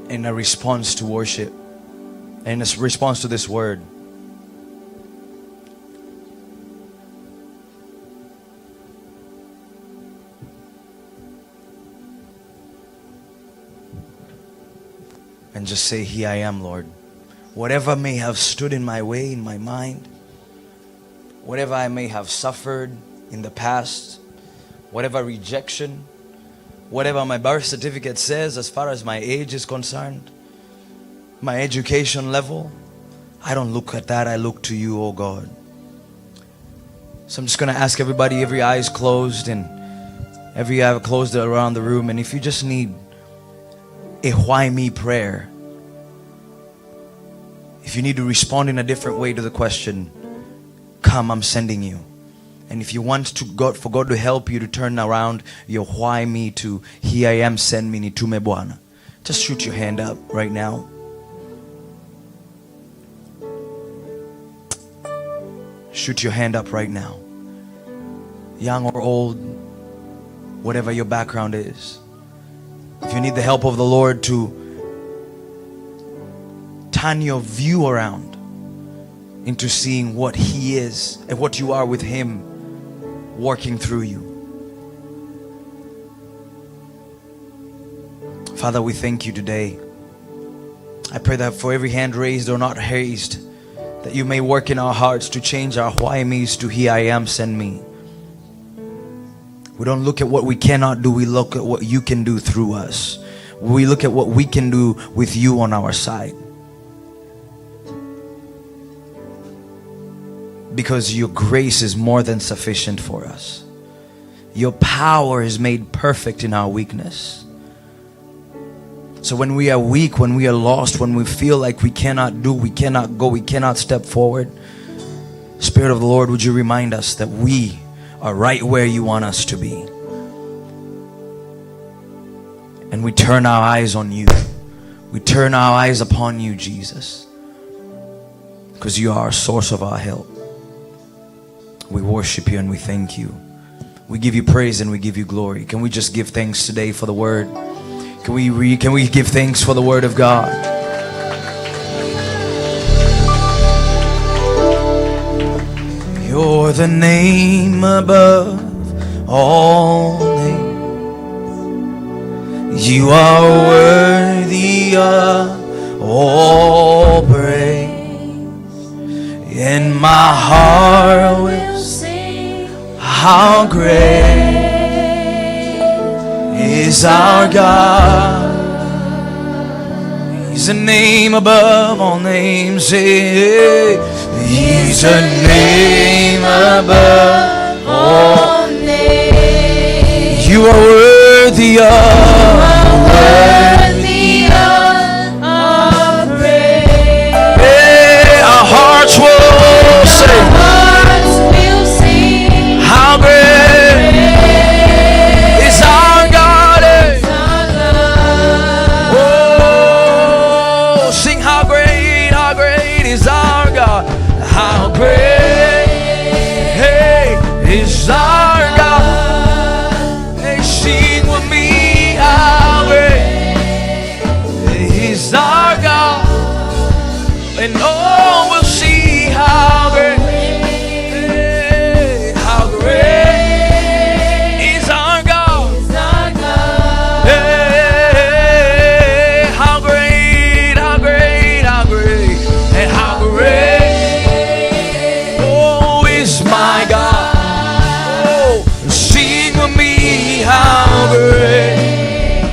[SPEAKER 9] in a response to worship, and in a response to this word. And just say, here I am, Lord. Whatever may have stood in my way, in my mind, whatever I may have suffered in the past, whatever rejection, whatever my birth certificate says as far as my age is concerned, my education level, I don't look at that. I look to you, oh God. So I'm just going to ask everybody, every eye is closed and every eye closed around the room. And if you just need a why me prayer, if you need to respond in a different way to the question, come, I'm sending you. And if you want to for God to help you to turn around your why me to here I am, send me, nitume Bwana, just shoot your hand up right now. Shoot your hand up right now. Young or old, whatever your background is. If you need the help of the Lord to turn your view around into seeing what He is and what you are with Him working through you. Father, we thank you today. I pray that for every hand raised or not raised, that you may work in our hearts to change our why me's to here I am, send me. We don't look at what we cannot do, we look at what you can do through us. We look at what we can do with you on our side. Because your grace is more than sufficient for us. Your power is made perfect in our weakness. So when we are weak, when we are lost, when we feel like we cannot do, we cannot go, we cannot step forward, Spirit of the Lord, would you remind us that we are right where you want us to be. And we turn our eyes on you. We turn our eyes upon you, Jesus, because you are a source of our help. We worship you and we thank you. We give you praise and we give you glory. Can we just give thanks today for the word? Can we give thanks for the word of God? You're the name above all names. You are worthy of all praise. And my heart will sing how great is our God. He's a name above all names. He's a name above all names. You are worthy of praise. Hey, our hearts will sing how great is our God. Oh, sing how great is our God. How great, hey, is our God. Hey, sing with me, how great is our God. And all will see how great, hey, how great is our God. Hey, how great, how great, how great, and how great. My God, oh, sing with me, how great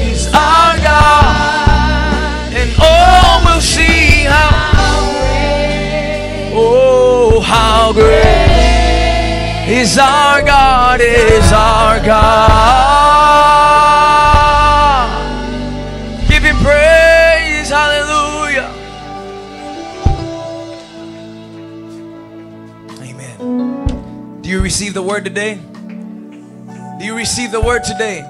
[SPEAKER 9] is our God, and all will see how great, oh, how great is our God, is our God. Give him praise, hallelujah. Do you receive the word today? Do you receive the word today?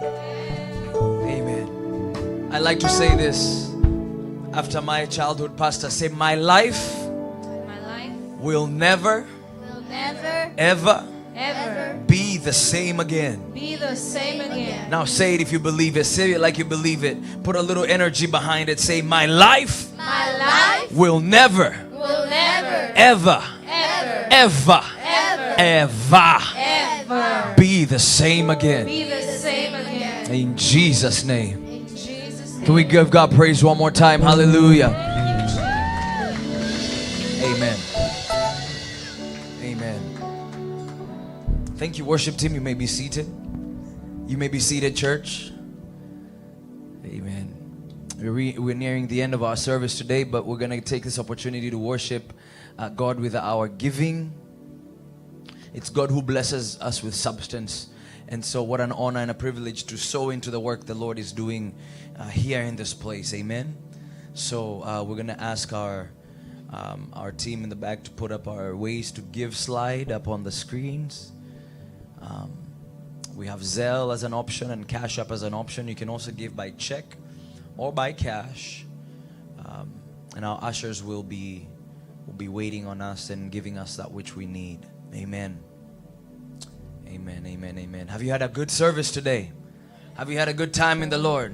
[SPEAKER 9] Amen. I like to say this after my childhood pastor. Say, my life will never ever be the same again. Now say it if you believe it. Say it like you believe it. Put a little energy behind it. Say, my life will never ever be the same again. In Jesus' name. Can we give God praise one more time? Hallelujah. Amen. Amen. Thank you, worship team. You may be seated. You may be seated, church. Amen. We're nearing the end of our service today, but we're going to take this opportunity to worship God with our giving. It's God who blesses us with substance. And so what an honor and a privilege to sow into the work the Lord is doing here in this place. Amen. So we're going to ask our team in the back to put up our ways to give slide up on the screens. We have Zelle as an option and Cash App as an option. You can also give by check or by cash. And our ushers will be waiting on us and giving us that which we need. Amen. Amen, amen, amen. Have you had a good service today? Have you had a good time in the Lord?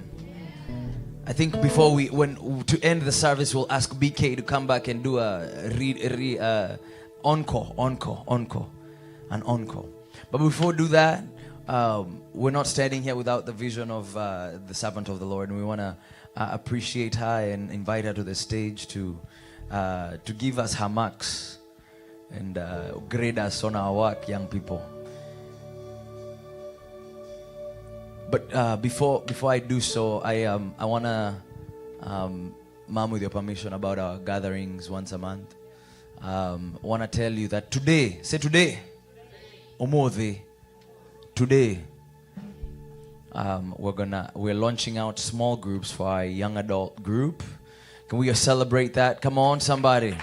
[SPEAKER 9] I think before to end the service, we'll ask BK to come back and do an encore. But before we do that, we're not standing here without the vision of the servant of the Lord, and we want to appreciate her and invite her to the stage to give us her marks and grade us on our work, young people. But before I do so, I want to, Mom, with your permission, about our gatherings once a month. I want to tell you that today, say today, Omodhi, today, we're launching out small groups for our young adult group. Can we celebrate that? Come on, somebody.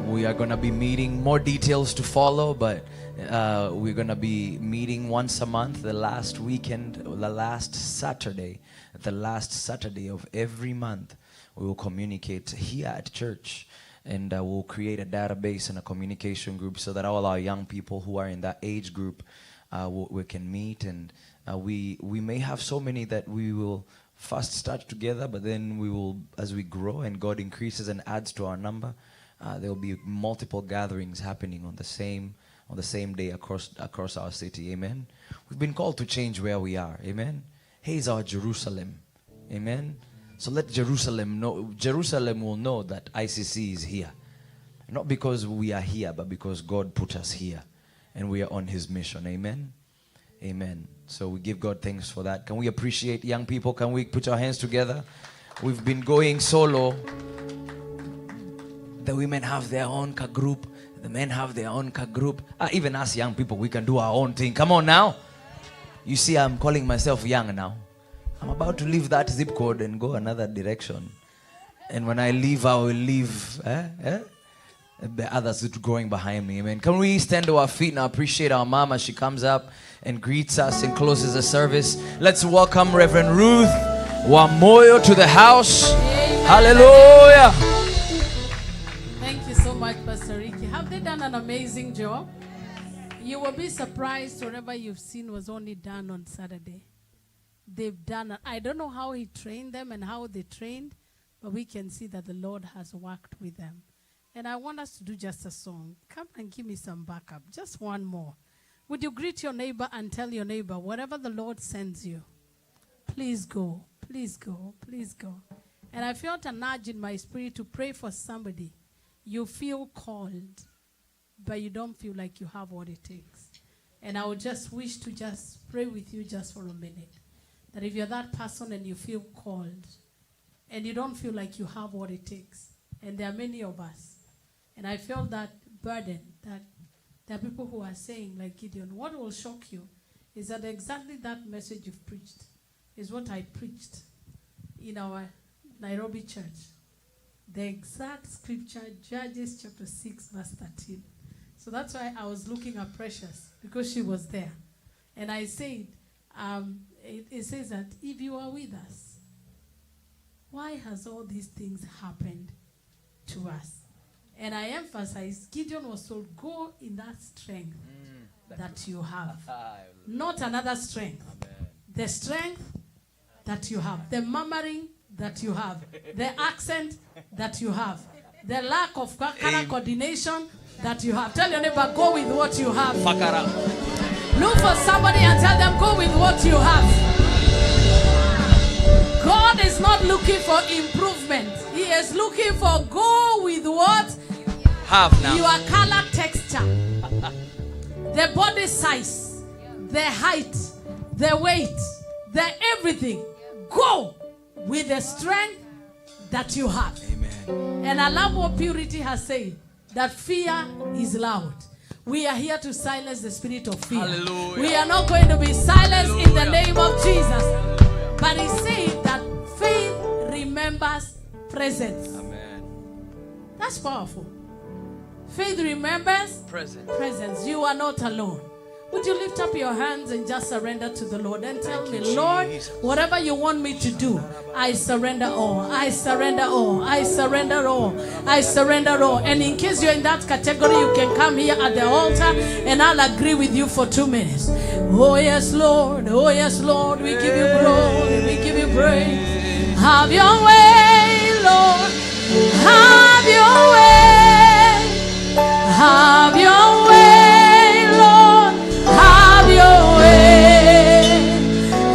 [SPEAKER 9] We are going to be meeting, more details to follow, but We're going to be meeting once a month, the last weekend, the last Saturday of every month. We will communicate here at church, and we'll create a database and a communication group so that all our young people who are in that age group we can meet. And we may have so many that we will first start together, but then we will, as we grow and God increases and adds to our number, there will be multiple gatherings happening on the same day across our city. Amen. We've been called to change where we are. Amen. Here is our Jerusalem. Amen. So let Jerusalem know. Jerusalem will know that ICC is here, not because we are here, but because God put us here, and we are on His mission. Amen. Amen. So we give God thanks for that. Can we appreciate young people? Can we put our hands together? We've been going solo. The women have their own group. The men have their own group. Even us young people, we can do our own thing. Come on now. You see, I'm calling myself young now. I'm about to leave that zip code and go another direction. And when I leave, I will leave the others growing behind me. Amen. Can we stand to our feet and appreciate our mom as she comes up and greets us and closes the service? Let's welcome Reverend Ruth Wamuyu to the house.
[SPEAKER 2] Amen.
[SPEAKER 9] Hallelujah.
[SPEAKER 2] Thank you so much, Pastor Ricky. Have they done an amazing job? You will be surprised whatever you've seen was only done on Saturday. They've done, I don't know how He trained them and how they trained, but we can see that the Lord has worked with them. And I want us to do just a song. Come and give me some backup. Just one more. Would you greet your neighbor and tell your neighbor, whatever the Lord sends you, please go, please go, please go. And I felt a nudge in my spirit to pray for somebody. You feel called, but you don't feel like you have what it takes. And I would just wish to just pray with you just for a minute. That if you're that person and you feel called, and you don't feel like you have what it takes, and there are many of us, and I felt that burden, that there are people who are saying, like Gideon, what will shock you is that exactly that message you've preached is what I preached in our Nairobi church. The exact scripture, Judges chapter 6, verse 13. So that's why I was looking at Precious, because she was there. And I said, it says that if you are with us, why has all these things happened to us? And I emphasize, Gideon was told, go in that strength that you have. Not another strength. Amen. The strength that you have. The murmuring that you have. The accent that you have. The lack of color coordination that you have. Tell your neighbor, go with what you have. Look for somebody and tell them, go with what you have. God is not looking for improvement. He is looking for go with what
[SPEAKER 9] have now.
[SPEAKER 2] Your color texture, the body size, the height, the weight, the everything. Go with the strength that you have.
[SPEAKER 9] Amen.
[SPEAKER 2] And I love what Purity has said, that fear is loud. We are here to silence the spirit of fear.
[SPEAKER 9] Hallelujah.
[SPEAKER 2] We are not going to be silenced in the name of Jesus. But He said that faith remembers presence.
[SPEAKER 9] Amen.
[SPEAKER 2] That's powerful. Faith remembers presence. You are not alone. Would you lift up your hands and just surrender to the Lord and tell me, Lord, whatever you want me to do, I surrender all. I surrender all. I surrender all. I surrender all. And in case you're in that category, you can come here at the altar and I'll agree with you for 2 minutes. Oh yes, Lord. Oh yes, Lord. We give you glory. We give you praise. Have your way, Lord. Have your way. Have your way, Lord. Have your way.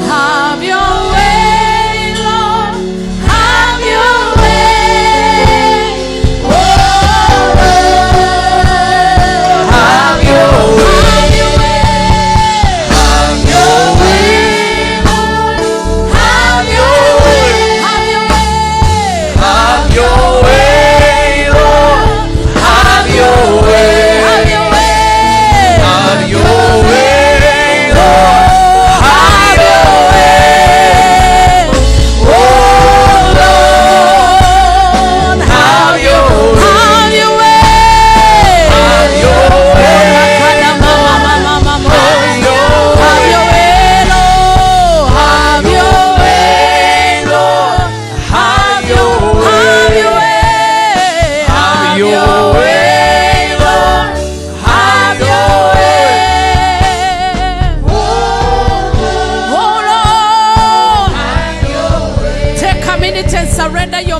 [SPEAKER 2] Have your way, Lord. Have your way. Oh, have your way. Have your way, Lord. Have your way. Have your way.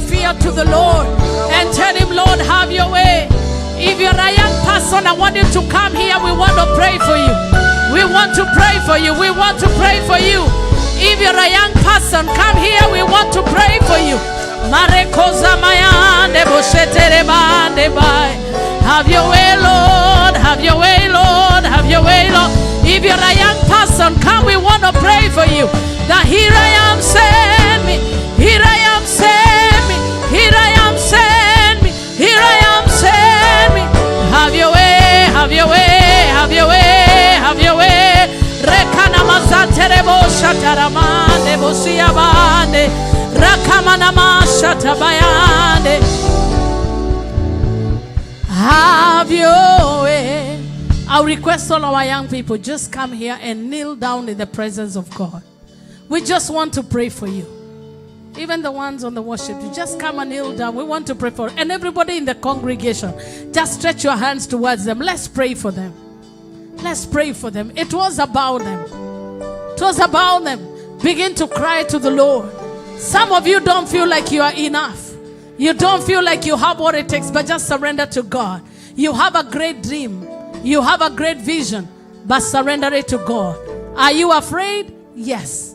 [SPEAKER 8] fear to the Lord and tell him, Lord, have your way. If you're a young person, I want you to come here. We want to pray for you. We want to pray for you. We want to pray for you. If you're a young person, come here. We want to pray for you. Have your way, Lord. Have your way, Lord. Have your way, Lord. If you're a young person, come. We want to pray for you. That here I am, send me. Here I am, send me. Here I am, send me. Here I am, send me. Have your way, have your way, have your way, have your way. Rekana mazaterebo shataramande bosiabande. Rakamana mashatabayande. Have your way. I request all our young people, just come here and kneel down in the presence of God. We just want to pray for you. Even the ones on the worship, you just come and kneel down. We want to pray for, and everybody in the congregation, just stretch your hands towards them. Let's pray for them. Let's pray for them. It was about them. It was about them. Begin to cry to the Lord. Some of you don't feel like you are enough. You don't feel like you have what it takes, but just surrender to God. You have a great dream. You have a great vision, but surrender it to God. Are you afraid? Yes.